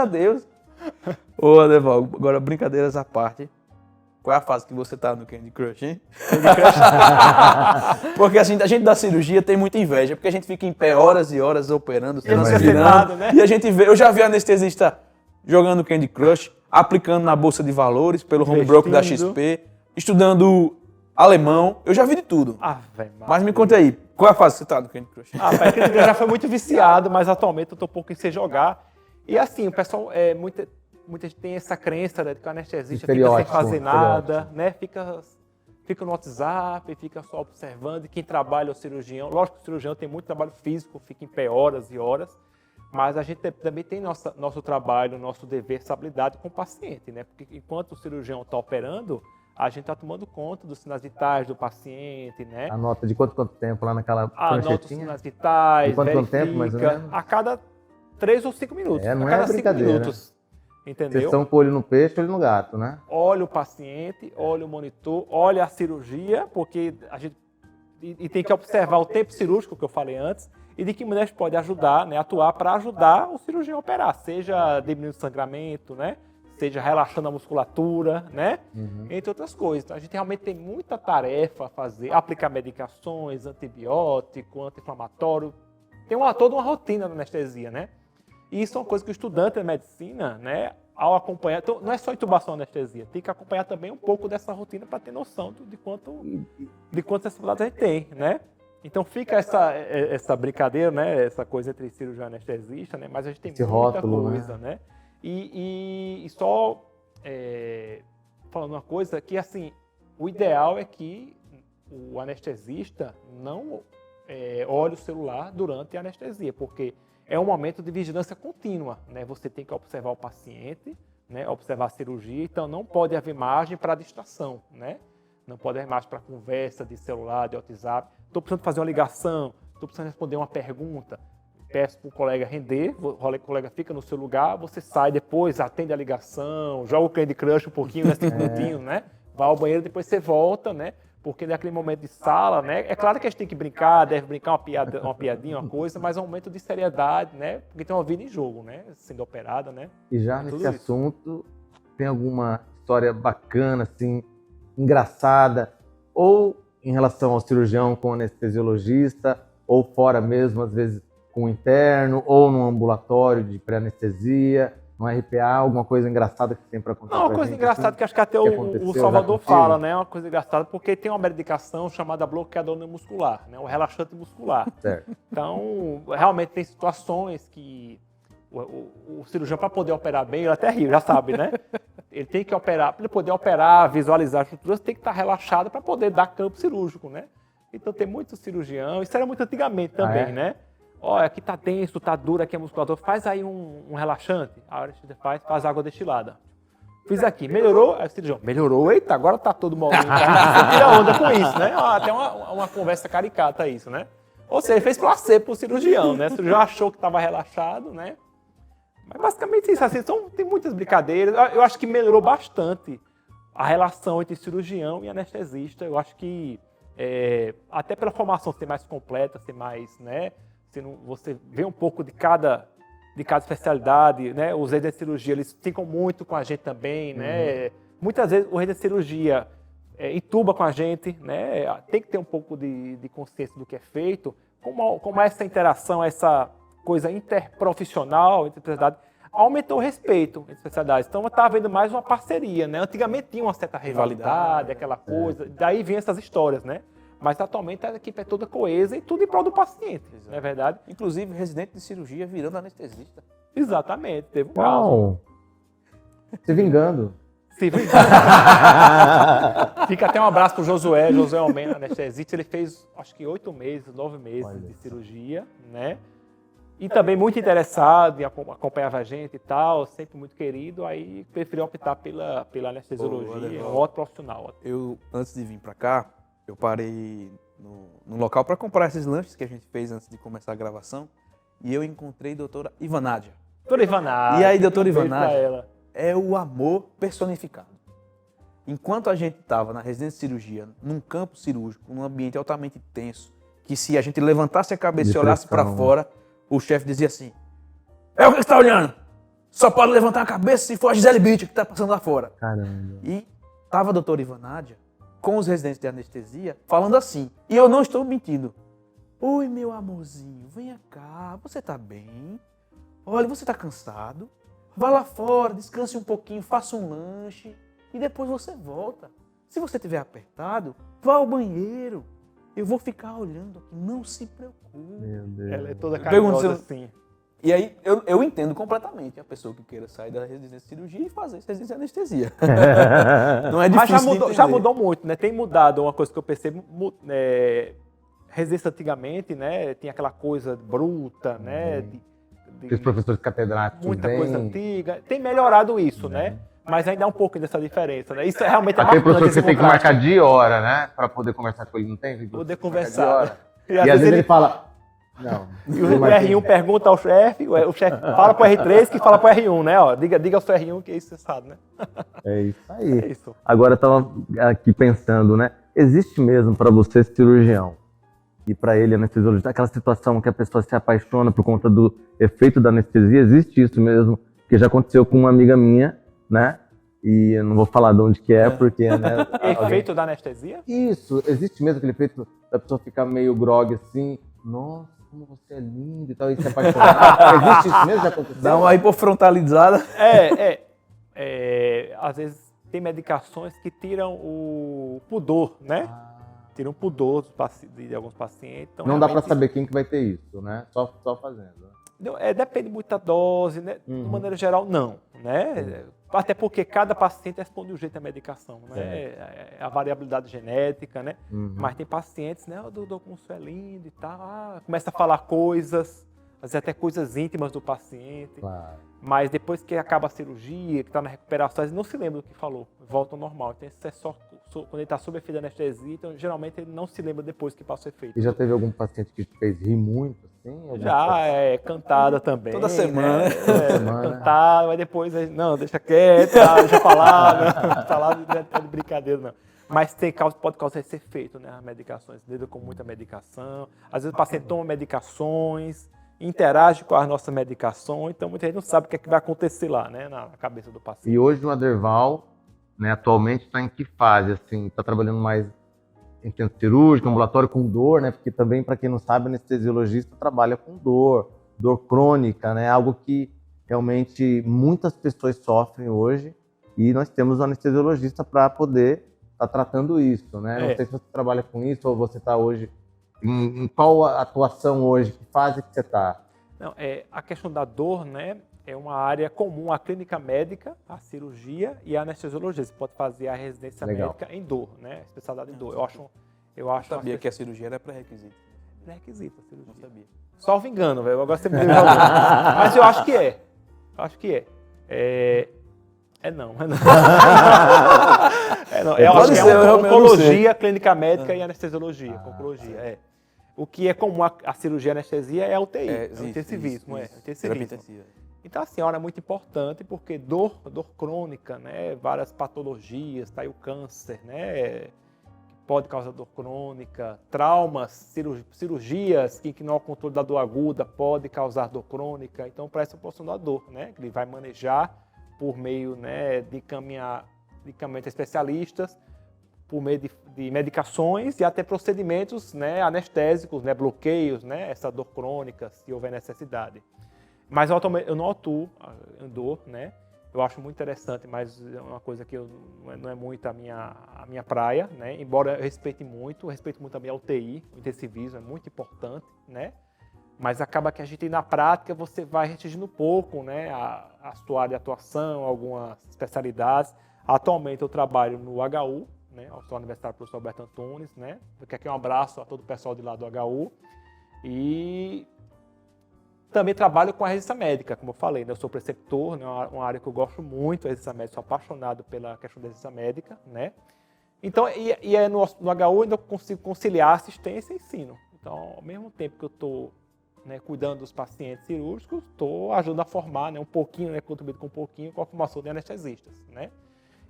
S1: Deus. Ô, Adeval, agora brincadeiras à parte. Qual é a fase que você tá no Candy Crush, hein? Porque assim, a gente da cirurgia tem muita inveja, porque a gente fica em pé horas e horas operando, transferindo,
S3: né?
S1: E a gente vê, eu já vi anestesista jogando Candy Crush, aplicando na bolsa de valores, pelo home broker da XP, estudando alemão, eu já vi de tudo. Mas me conta aí, qual é a fase que você tá no Candy Crush?
S3: Eu já foi muito viciado, mas atualmente eu tô um pouco sem jogar. E assim, o pessoal, muita gente tem essa crença, né, de que o anestesista fica sem fazer nada, né? Fica no WhatsApp, fica só observando, e quem trabalha é o cirurgião. Lógico que o cirurgião tem muito trabalho físico, fica em pé horas e horas, mas a gente também tem nosso trabalho, nosso dever, essa habilidade com o paciente, né? Porque enquanto o cirurgião está operando, a gente está tomando conta dos sinais vitais do paciente, né?
S2: Anota de quanto tempo lá naquela pranchetinha?
S3: Anota os sinais vitais,
S2: de quanto tempo, mais ou menos?
S3: A cada 3 ou 5 minutos.
S2: Não
S3: a cada
S2: é
S3: 5
S2: brincadeira.
S3: minutos. Entendeu?
S2: Vocês estão com o olho no peixe, olho no gato, né?
S3: Olha o paciente, olha o monitor, olha a cirurgia, porque a gente e tem que observar o tempo cirúrgico que eu falei antes e de que maneira a gente pode ajudar, né, atuar para ajudar o cirurgião a operar, seja diminuindo o sangramento, né, seja relaxando a musculatura, né, entre outras coisas. Então a gente realmente tem muita tarefa a fazer, aplicar medicações, antibiótico, anti-inflamatório, tem toda uma rotina na anestesia, né? E isso é uma coisa que o estudante de medicina, né, ao acompanhar, então, não é só intubação anestesia, tem que acompanhar também um pouco dessa rotina para ter noção de quantas necessidades a gente tem, né? Então fica essa brincadeira, né, essa coisa entre cirurgião e anestesista, né, mas a gente tem muita
S2: rótulo,
S3: coisa, né? E só falando uma coisa que, assim, o ideal é que o anestesista não olhe o celular durante a anestesia, porque é um momento de vigilância contínua, né? Você tem que observar o paciente, né? Observar a cirurgia, então não pode haver margem para distração, né? Não pode haver margem para conversa de celular, de WhatsApp. Estou precisando fazer uma ligação, estou precisando responder uma pergunta. Peço para o colega render, o colega fica no seu lugar, você sai depois, atende a ligação, joga o Candy Crush um pouquinho, né? 5 minutinhos, né? Vai ao banheiro, depois você volta, né? Porque naquele momento de sala, né? É claro que a gente tem que brincar, deve brincar uma piadinha, uma coisa, mas é um momento de seriedade, né? Porque tem uma vida em jogo, né? Sendo operada, né?
S2: E já
S3: É
S2: nesse
S3: tudo isso.
S2: assunto, tem alguma história bacana, assim, engraçada, ou em relação ao cirurgião com o anestesiologista, ou fora mesmo, às vezes com o interno, ou no ambulatório de pré-anestesia, no RPA, alguma coisa engraçada que sempre acontece?
S3: Não, uma coisa engraçada que acho que até
S2: que
S3: o
S2: aconteceu já
S3: Salvador
S2: contigo?
S3: fala, né? Uma coisa engraçada, porque tem uma medicação chamada bloqueador muscular, né? Um relaxante muscular.
S2: Certo.
S3: Então, realmente tem situações que o cirurgião, para poder operar bem, ele até ri, já sabe, né? Ele tem que operar, para ele poder operar, visualizar as estruturas, tem que estar relaxado para poder dar campo cirúrgico, né? Então tem muito cirurgião, isso era muito antigamente também,
S2: é?
S3: né? Olha, aqui tá tenso, tá duro aqui a musculatura, faz aí um relaxante. A hora que você faz água destilada. Fiz aqui, melhorou? Aí o cirurgião, melhorou? Eita, agora tá todo molinho. Tá? Você tira onda com isso, né? Até uma conversa caricata isso, né? Ou seja, ele fez placebo pro cirurgião, né? O cirurgião achou que estava relaxado, né? Mas basicamente isso, assim, tem muitas brincadeiras. Eu acho que melhorou bastante a relação entre cirurgião e anestesista. Eu acho que até pela formação ser mais completa, ser mais, né? Você vê um pouco de cada especialidade, né? Os residentes de cirurgia, eles ficam muito com a gente também, né? Muitas vezes o residente de cirurgia entuba com a gente, né? Tem que ter um pouco de consciência do que é feito. Como essa interação, essa coisa interprofissional entre especialidades, aumentou o respeito entre especialidades. Então, está havendo mais uma parceria, né? Antigamente tinha uma certa rivalidade, aquela coisa, daí vem essas histórias, né? Mas atualmente a equipe é toda coesa e tudo em prol do paciente, não é verdade?
S1: Inclusive, residente de cirurgia virando anestesista.
S3: Exatamente, teve um caso.
S2: Uau! Se vingando.
S3: Se vingando. Fica até um abraço pro Josué Almeida, anestesista. Ele fez, acho que 8 meses, 9 meses de cirurgia, né? E também muito interessado em acompanhar a gente e tal, sempre muito querido. Aí preferiu optar pela anestesiologia, um ótimo profissional.
S1: Eu, antes de vir para cá, eu parei no local para comprar esses lanches que a gente fez antes de começar a gravação. E eu encontrei a doutora Ivanádia.
S3: Doutora Ivanádia.
S1: E aí, doutora
S3: beijo pra
S1: Ivanádia,
S3: ela.
S1: é o amor personificado. Enquanto a gente estava na residência de cirurgia, num campo cirúrgico, num ambiente altamente tenso, que se a gente levantasse a cabeça e olhasse para fora, o chefe dizia assim: é o que você está olhando? Só pode levantar a cabeça se for a Gisele Bündchen que está passando lá fora.
S2: Caramba.
S1: E estava a doutora Ivanádia com os residentes de anestesia falando assim. E eu não estou mentindo. Oi, meu amorzinho, venha cá, você está bem? Olha, você está cansado? Vá lá fora, descanse um pouquinho, faça um lanche e depois você volta. Se você estiver apertado, vá ao banheiro. Eu vou ficar olhando aqui, não se preocupe.
S2: Meu Deus.
S3: Ela é toda
S1: Pergunta
S3: carinhosa
S1: se
S3: assim.
S1: E aí, eu entendo completamente a pessoa que queira sair da residência de cirurgia e fazer residência de anestesia. Não é
S3: Mas
S1: difícil
S3: já mudou muito, né? Tem mudado uma coisa que eu percebo. Residência antigamente, né? Tinha aquela coisa bruta, né?
S2: Os professores catedráticos
S3: muita
S2: bem...
S3: coisa antiga. Tem melhorado isso, né? Mas ainda há um pouco dessa diferença, né? Isso realmente é
S2: Aquele
S3: marcante.
S2: professor que você
S3: esse
S2: tem que
S3: contraste.
S2: marcar de hora, né? Para poder conversar com ele, não tem?
S3: Poder
S2: Marcar de
S3: conversar.
S2: hora.
S3: E
S2: E às vezes ele fala... Não.
S3: E o R1 pergunta ao chefe, o chefe fala pro R3 que fala pro R1, né? Ó, diga ao seu R1 que isso você sabe, né?
S2: É isso aí.
S3: É isso.
S2: Agora eu estava aqui pensando, né? Existe mesmo para você, cirurgião, e para ele, anestesiologista, aquela situação que a pessoa se apaixona por conta do efeito da anestesia? Existe isso mesmo? Que já aconteceu com uma amiga minha, né? E eu não vou falar de onde que é, porque... Né,
S3: Efeito da anestesia?
S2: Isso, existe mesmo aquele efeito da pessoa ficar meio grog assim, nossa, como você é lindo e tal, e se apaixonar. Existe isso mesmo? Já aconteceu?
S1: Dá uma hipofrontalizada.
S3: Às vezes tem medicações que tiram o pudor, né? Tiram o pudor de alguns pacientes. Então,
S2: não dá para saber quem que vai ter isso, né? Só fazendo.
S3: Depende muito da dose, né? De maneira geral, não, né? Até porque cada paciente responde de um jeito à medicação, né? É a variabilidade genética, né? Mas tem pacientes, né? O doutor como isso é lindo e tal, começa a falar coisas, às vezes até coisas íntimas do paciente.
S2: Claro.
S3: Mas depois que acaba a cirurgia, que está na recuperação, ele não se lembra do que falou, volta ao normal. Então isso é só quando ele está sob efeito da anestesia, então geralmente ele não se lembra depois que passa o efeito.
S2: E já teve algum paciente que te fez rir muito, assim?
S3: Já, cantada também.
S1: Toda semana.
S3: Né?
S2: Toda semana.
S3: Cantada, mas depois, não, deixa quieto, deixa falar, não, falar não é de brincadeira, não. Mas pode causar esse efeito, né? As medicações, lida com muita medicação. Às vezes o paciente toma medicações, interage com as nossas medicações, então muita gente não sabe o que é que vai acontecer lá, né? Na cabeça do paciente.
S2: E hoje o Aderval, né, atualmente está em que fase? Assim, está trabalhando mais em centro cirúrgico, ambulatório com dor, né? Porque também, para quem não sabe, o anestesiologista trabalha com dor crônica, né? Algo que realmente muitas pessoas sofrem hoje e nós temos um anestesiologista para poder estar tratando isso, né? Não sei se você trabalha com isso ou você está hoje em qual atuação hoje, que fase que você está?
S3: Não, a questão da dor, né? É uma área comum à clínica médica, à cirurgia e à anestesiologia. Você pode fazer a residência médica em dor, né? Especialidade em dor. Eu acho.
S1: Sabia que a cirurgia era pré-requisito.
S3: Pré-requisito a cirurgia.
S1: Não sabia.
S3: Salvo engano, velho. Agora você me deu mas eu acho que é. Acho que é. Não. Eu acho que é oncologia, clínica médica e anestesiologia. Oncologia, O que é comum à cirurgia e anestesia é a UTI, o intensivismo. Então, assim, é uma hora muito importante porque dor crônica, né? Várias patologias, tá aí o câncer, né? Pode causar dor crônica, traumas, cirurgias que não há controle da dor aguda pode causar dor crônica. Então, para essa porção da dor, né? Que ele vai manejar por meio, né, de medicamentos especialistas, por meio de medicações e até procedimentos, né, anestésicos, né, bloqueios, né, essa dor crônica, se houver necessidade. Mas eu não atuo em dor, né? Eu acho muito interessante, mas é uma coisa que não é muito a minha praia, né? Embora eu respeito muito também a UTI, o intensivismo é muito importante, né? Mas acaba que a gente, na prática, você vai restringindo um pouco, né? A sua área de atuação, algumas especialidades. Atualmente eu trabalho no HU, né? Hospital Universitário Professor Alberto Antunes, né? Eu quero aqui um abraço a todo o pessoal de lá do HU. E também trabalho com a residência médica, como eu falei, né? Eu sou preceptor, né? Uma área que eu gosto muito, a residência médica, sou apaixonado pela questão da residência médica, né? Então, no HU eu ainda consigo conciliar assistência e ensino. Então, ao mesmo tempo que eu estou, né, cuidando dos pacientes cirúrgicos, estou ajudando a formar, né, um pouquinho, né, contribuindo com um pouquinho com a formação de anestesistas, né?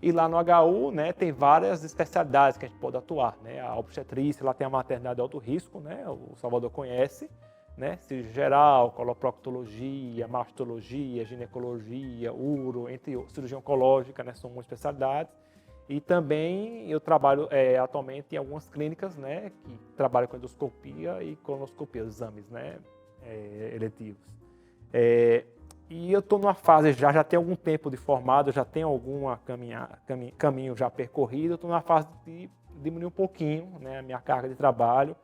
S3: E lá no HU, né, tem várias especialidades que a gente pode atuar, né? A obstetrícia, lá tem a maternidade de alto risco, né? O Salvador conhece, né? Cirurgia geral, coloproctologia, mastologia, ginecologia, uro, entre outros, cirurgia oncológica, né? São muitas especialidades. E também eu trabalho atualmente em algumas clínicas, né, que trabalham com endoscopia e colonoscopia, os exames, né, eletivos. E eu estou numa fase, já tem algum tempo de formado, já tenho algum caminho já percorrido, estou numa fase de diminuir um pouquinho, né, a minha carga de trabalho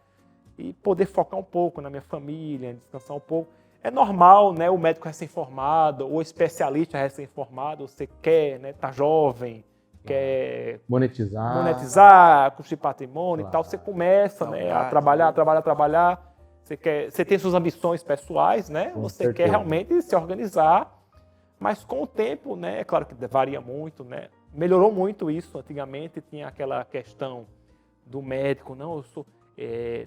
S3: e poder focar um pouco na minha família, descansar um pouco. É normal, né, o médico recém-formado, ou especialista recém-formado, você quer, né, tá jovem, quer monetizar, construir patrimônio e tal, você começa, né, a trabalhar. Você tem suas ambições pessoais, né? Você quer realmente se organizar, mas com o tempo, né? É claro que varia muito, né? Melhorou muito isso. Antigamente tinha aquela questão do médico, não,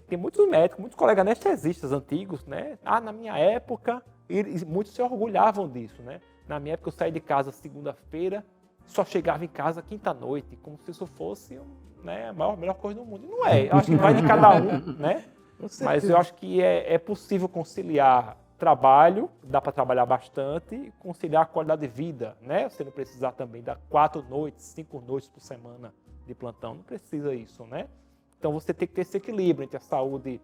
S3: tem muitos médicos, muitos colegas anestesistas antigos, né? Na minha época, e muitos se orgulhavam disso, né? Na minha época eu saí de casa segunda-feira, só chegava em casa quinta-noite, como se isso fosse, né, a melhor coisa do mundo. E não é, eu acho que vai de cada um, né? Mas eu acho que é possível conciliar trabalho, dá para trabalhar bastante, e conciliar a qualidade de vida, né? Você não precisa também dar 4 noites, 5 noites por semana de plantão, não precisa isso, né? Então você tem que ter esse equilíbrio entre a saúde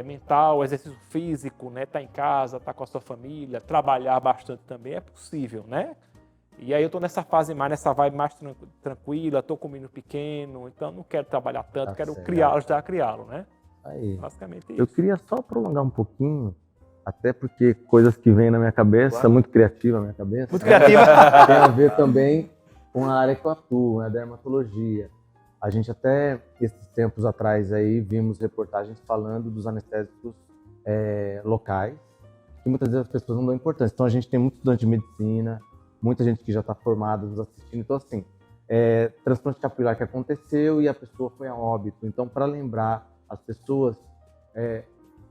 S3: mental, o exercício físico, né? Tá em casa, tá com a sua família, trabalhar bastante também é possível, né? E aí eu estou nessa fase mais, nessa vibe mais tranquila, estou com um menino pequeno, então não quero trabalhar tanto, quero ajudar a criá-lo, né?
S2: Aí.
S3: Basicamente isso.
S2: Eu queria só prolongar um pouquinho, até porque coisas que vêm na minha cabeça, muito criativa na minha cabeça.
S3: Muito criativa.
S2: Tem a ver também com a área que eu atuo, a dermatologia. A gente até, esses tempos atrás aí, vimos reportagens falando dos anestésicos locais, que muitas vezes as pessoas não dão importância. Então a gente tem muito estudante de medicina, muita gente que já está formada nos assistindo. Então assim, transplante capilar que aconteceu e a pessoa foi a óbito. Então para lembrar as pessoas,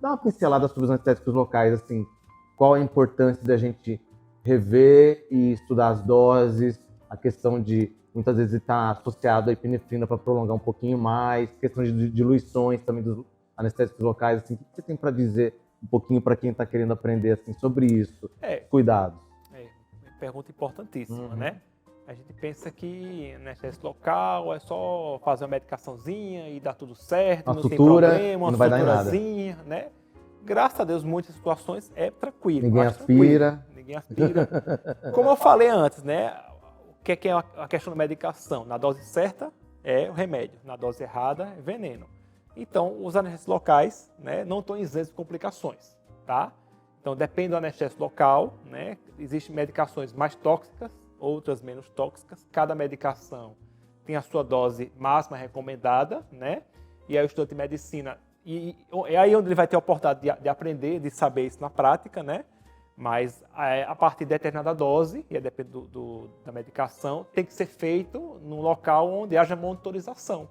S2: dá uma pincelada sobre os anestésicos locais, assim, qual a importância da gente rever e estudar as doses, a questão de, muitas vezes, estar associado à epinefrina para prolongar um pouquinho mais, questão de diluições também dos anestésicos locais, assim, o que você tem para dizer um pouquinho para quem está querendo aprender assim, sobre isso? Cuidados.
S3: Pergunta importantíssima, né? A gente pensa que anestésico local é só fazer uma medicaçãozinha e dá tudo certo,
S2: Uma
S3: não
S2: sutura,
S3: tem problema, uma
S2: não vai dar em nada.
S3: suturazinha, né? Graças a Deus, muitas situações é tranquilo.
S2: Ninguém aspira.
S3: Ninguém aspira. Como eu falei antes, né? O que é a questão da medicação? Na dose certa é o remédio, na dose errada é veneno. Então, os anestésicos locais, né, não estão isentos de complicações, tá? Então, depende do anestésico local, né? Existem medicações mais tóxicas, outras menos tóxicas. Cada medicação tem a sua dose máxima recomendada, né? E aí o estudante de medicina, e é aí onde ele vai ter a oportunidade de aprender, de saber isso na prática, né? Mas a partir de determinada dose, e depende da medicação, tem que ser feito num local onde haja monitorização,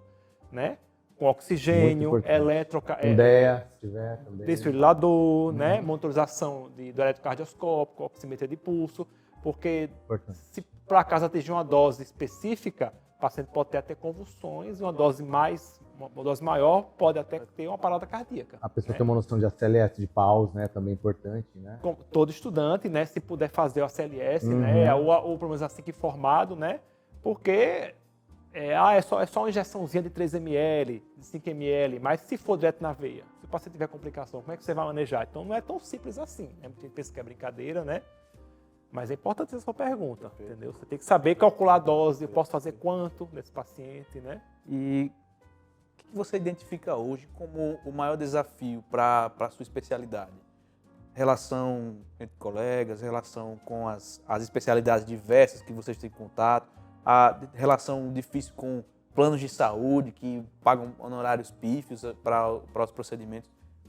S3: né? Com oxigênio,
S2: DEA, se tiver também.
S3: Desfibrilador, né? Monitorização do eletrocardioscópio, oximetria de pulso, porque se por acaso atingir uma dose específica, o paciente pode ter até convulsões, uma dose maior pode até ter uma parada cardíaca.
S2: A pessoa tem uma noção de ACLS, de paus, né? Também importante, né?
S3: Todo estudante, né? Se puder fazer o ACLS, né? Ou pelo menos assim que formado, né? Porque é só uma injeçãozinha de 3 ml, de 5 ml, mas se for direto na veia, se o paciente tiver complicação, como é que você vai manejar? Então não é tão simples assim, né? Muita gente pensa que é brincadeira, né? Mas é importante essa sua pergunta, entendeu? Você tem que saber calcular a dose, eu posso fazer quanto nesse paciente, né?
S1: E o que você identifica hoje como o maior desafio para a sua especialidade? Relação entre colegas, relação com as especialidades diversas que vocês têm contato, a relação difícil com planos de saúde que pagam honorários pífios para os procedimentos.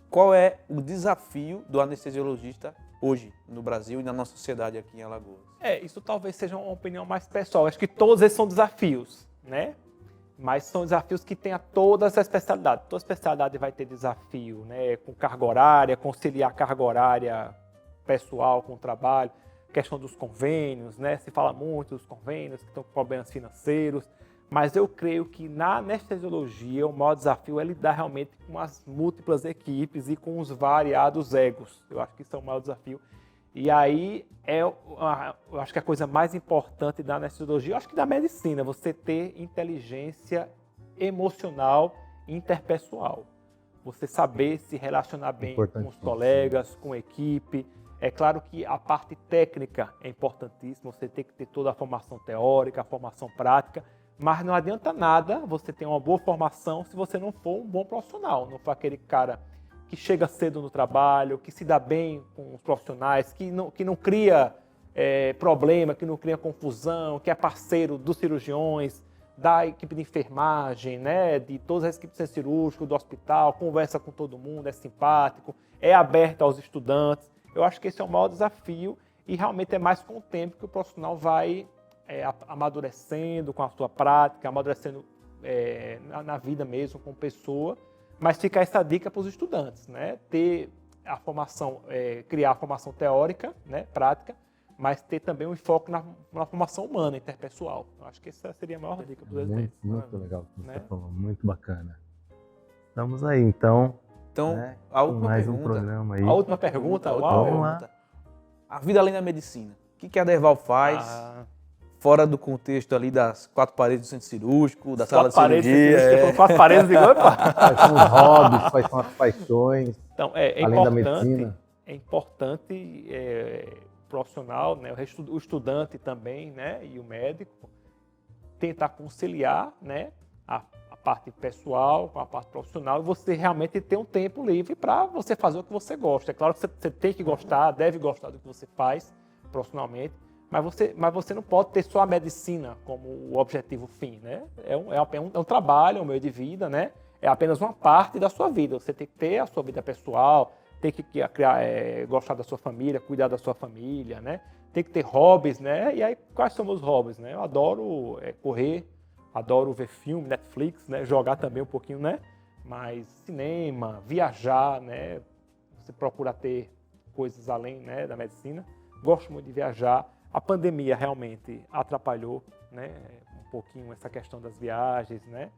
S1: Qual é o desafio do anestesiologista hoje no Brasil e na nossa sociedade aqui em Alagoas?
S3: Isso talvez seja uma opinião mais pessoal. Acho que todos esses são desafios, né? Mas são desafios que tem a todas as especialidades. Toda especialidade vai ter desafio, né? Com carga horária, conciliar carga horária pessoal com o trabalho, questão dos convênios, né? Se fala muito dos convênios que estão com problemas financeiros, mas eu creio que na anestesiologia o maior desafio é lidar realmente com as múltiplas equipes e com os variados egos. Eu acho que isso é o maior desafio. E aí eu acho que a coisa mais importante da anestesiologia, eu acho que da medicina, você ter inteligência emocional e interpessoal. Você saber se relacionar bem com os colegas, com a equipe. É claro que a parte técnica é importantíssima, você tem que ter toda a formação teórica, a formação prática, mas não adianta nada você ter uma boa formação se você não for um bom profissional, não for aquele cara que chega cedo no trabalho, que se dá bem com os profissionais, que não cria problema, que não cria confusão, que é parceiro dos cirurgiões, da equipe de enfermagem, né, de todas as equipes cirúrgicas do hospital, conversa com todo mundo, é simpático, é aberto aos estudantes. Eu acho que esse é o maior desafio e realmente é mais com o tempo que o profissional vai amadurecendo com a sua prática, amadurecendo na vida mesmo, com pessoa. Mas fica essa dica para os estudantes, né? Ter a formação, criar a formação teórica, né, prática, mas ter também um enfoque na formação humana, interpessoal. Eu acho que essa seria a maior dica para os residentes.
S2: Muito legal o que você está falando, muito bacana. Estamos aí, então.
S1: Então,
S2: né?
S1: a última
S2: mais
S1: pergunta.
S2: Um programa aí.
S3: A última pergunta?
S2: Vamos lá.
S1: A vida além da medicina. O que a Derval faz fora do contexto ali das 4 paredes do centro cirúrgico, da sala de cirurgia?
S3: 4 paredes de igual,
S2: Quais são os hobbies, quais são as paixões,
S3: então,
S2: além da medicina?
S3: É importante o profissional, né, o estudante também, né, e o médico, tentar conciliar, né, a parte pessoal com a parte profissional e você realmente ter um tempo livre para você fazer o que você gosta. É claro que você tem que gostar, deve gostar do que você faz profissionalmente, mas você não pode ter só a medicina como o objetivo fim, né? É um trabalho, é um meio de vida, né? É apenas uma parte da sua vida. Você tem que ter a sua vida pessoal, tem que gostar da sua família, cuidar da sua família, né? Tem que ter hobbies, né? E aí, quais são meus hobbies, né? Eu adoro correr, adoro ver filme, Netflix, né? Jogar também um pouquinho, né? Mas cinema, viajar, né? Você procura ter coisas além, né, da medicina. Gosto muito de viajar. A pandemia realmente atrapalhou né? Um pouquinho essa questão das viagens, né?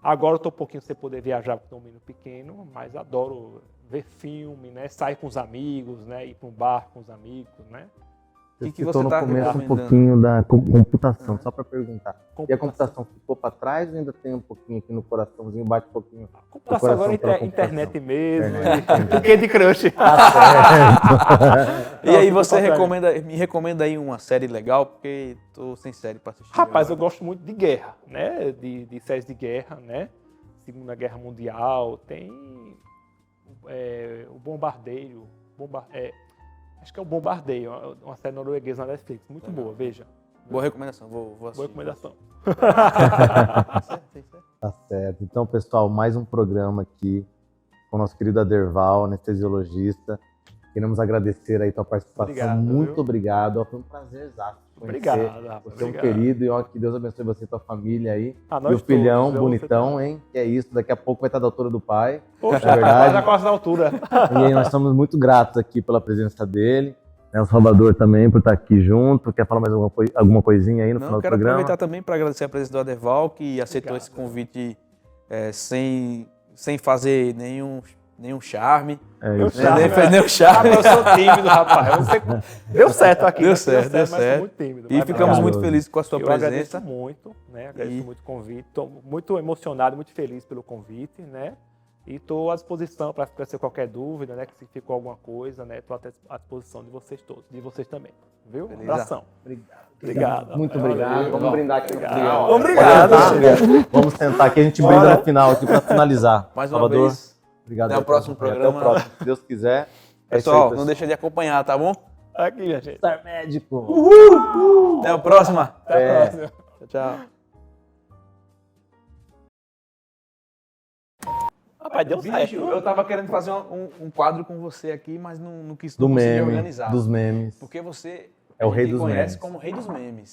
S3: Agora eu estou um pouquinho sem poder viajar porque estou um menino pequeno, mas adoro ver filme, né? Sair com os amigos, né? Ir para um bar com os amigos, né?
S2: Você
S1: que você
S2: citou no
S1: tá
S2: começo um
S1: recomendando?
S2: pouquinho da computação, só para perguntar. E a
S3: Computação.
S2: computação ficou para trás ou ainda tem um pouquinho aqui no coraçãozinho, bate um pouquinho?
S3: A computação
S2: coração
S3: agora
S2: pela
S3: é
S2: computação.
S3: internet mesmo,
S2: Internet.
S3: e Candy Crush.
S1: E aí
S3: Não,
S1: você
S3: fica pra
S1: me recomenda aí uma série legal, porque tô sem série para assistir.
S3: Rapaz, eu
S1: agora.
S3: gosto muito de guerra, né? De séries de guerra, né? Segunda Guerra Mundial, tem o Bombardeio, acho que é o Bombardeio, uma série norueguesa na Netflix, muito boa, veja.
S1: Boa recomendação, vou assistir.
S3: Boa recomendação.
S1: Tá certo.
S2: Tá certo. Então, pessoal, mais um programa aqui com o nosso querido Aderval, anestesiologista. Queremos agradecer aí tua participação.
S3: Obrigado,
S2: Muito
S3: viu?
S2: obrigado. Ó, foi um prazer te conhecer.
S3: Obrigado, rapaz.
S2: Você é um
S3: Obrigado.
S2: querido e ó, que Deus abençoe você e tua família aí.
S3: A
S2: E
S3: nós
S2: o filhão,
S3: todos, viu?
S2: bonitão,
S3: Você
S2: hein? Que é isso, daqui a pouco vai estar da altura do pai.
S3: Poxa,
S2: Na verdade.
S3: já quase na altura.
S2: E aí nós somos muito gratos aqui pela presença dele. Né, o Salvador também por estar aqui junto. Quer falar mais alguma coisinha aí no
S1: Não,
S2: final do
S1: quero
S2: programa?
S1: aproveitar também para agradecer a presença do Aderval, que aceitou
S3: Obrigado.
S1: esse convite sem fazer nenhum charme.
S3: Meu
S2: isso.
S3: charme,
S1: Nem fez nenhum charme.
S3: Rapaz, eu sou tímido, rapaz. Deu certo aqui.
S1: Deu
S3: né?
S1: certo,
S3: mas sou
S1: certo.
S3: muito tímido.
S1: E
S3: mas
S1: ficamos
S3: obrigado.
S1: muito felizes com a sua
S3: Eu
S1: presença.
S3: agradeço muito, né? Agradeço
S1: E-
S3: muito o convite. Estou muito emocionado, muito feliz pelo convite, né? E estou à disposição para esclarecer qualquer dúvida, né? Que se ficou alguma coisa, né? Estou à disposição de vocês todos, de vocês também. Viu?
S1: Beleza.
S3: Abração.
S2: Obrigado.
S3: Obrigado.
S2: Muito
S3: Valeu.
S2: obrigado. Vamos brindar aqui no final.
S3: Obrigado.
S2: Vamos sentar aqui, a gente brinda no final aqui para finalizar.
S1: Mais uma
S2: Salvador,
S1: vez.
S2: obrigado.
S1: Até o
S2: aí,
S1: próximo
S2: Até
S1: programa.
S2: o próximo, se Deus quiser. É isso aí,
S1: Pessoal, não deixa de acompanhar, tá bom?
S3: Aqui, minha gente.
S2: Star Médico.
S1: Até a próxima.
S3: Até a
S2: É.
S3: próxima.
S1: Tchau.
S3: Rapaz, deu certo.
S1: Bicho, eu tava querendo fazer um quadro com você aqui, mas não quis
S2: Do
S1: não consegui
S2: meme,
S1: organizar.
S2: dos memes.
S1: Porque você
S2: É o
S1: a
S2: rei
S1: gente
S2: dos
S1: conhece
S2: memes.
S1: como rei dos memes.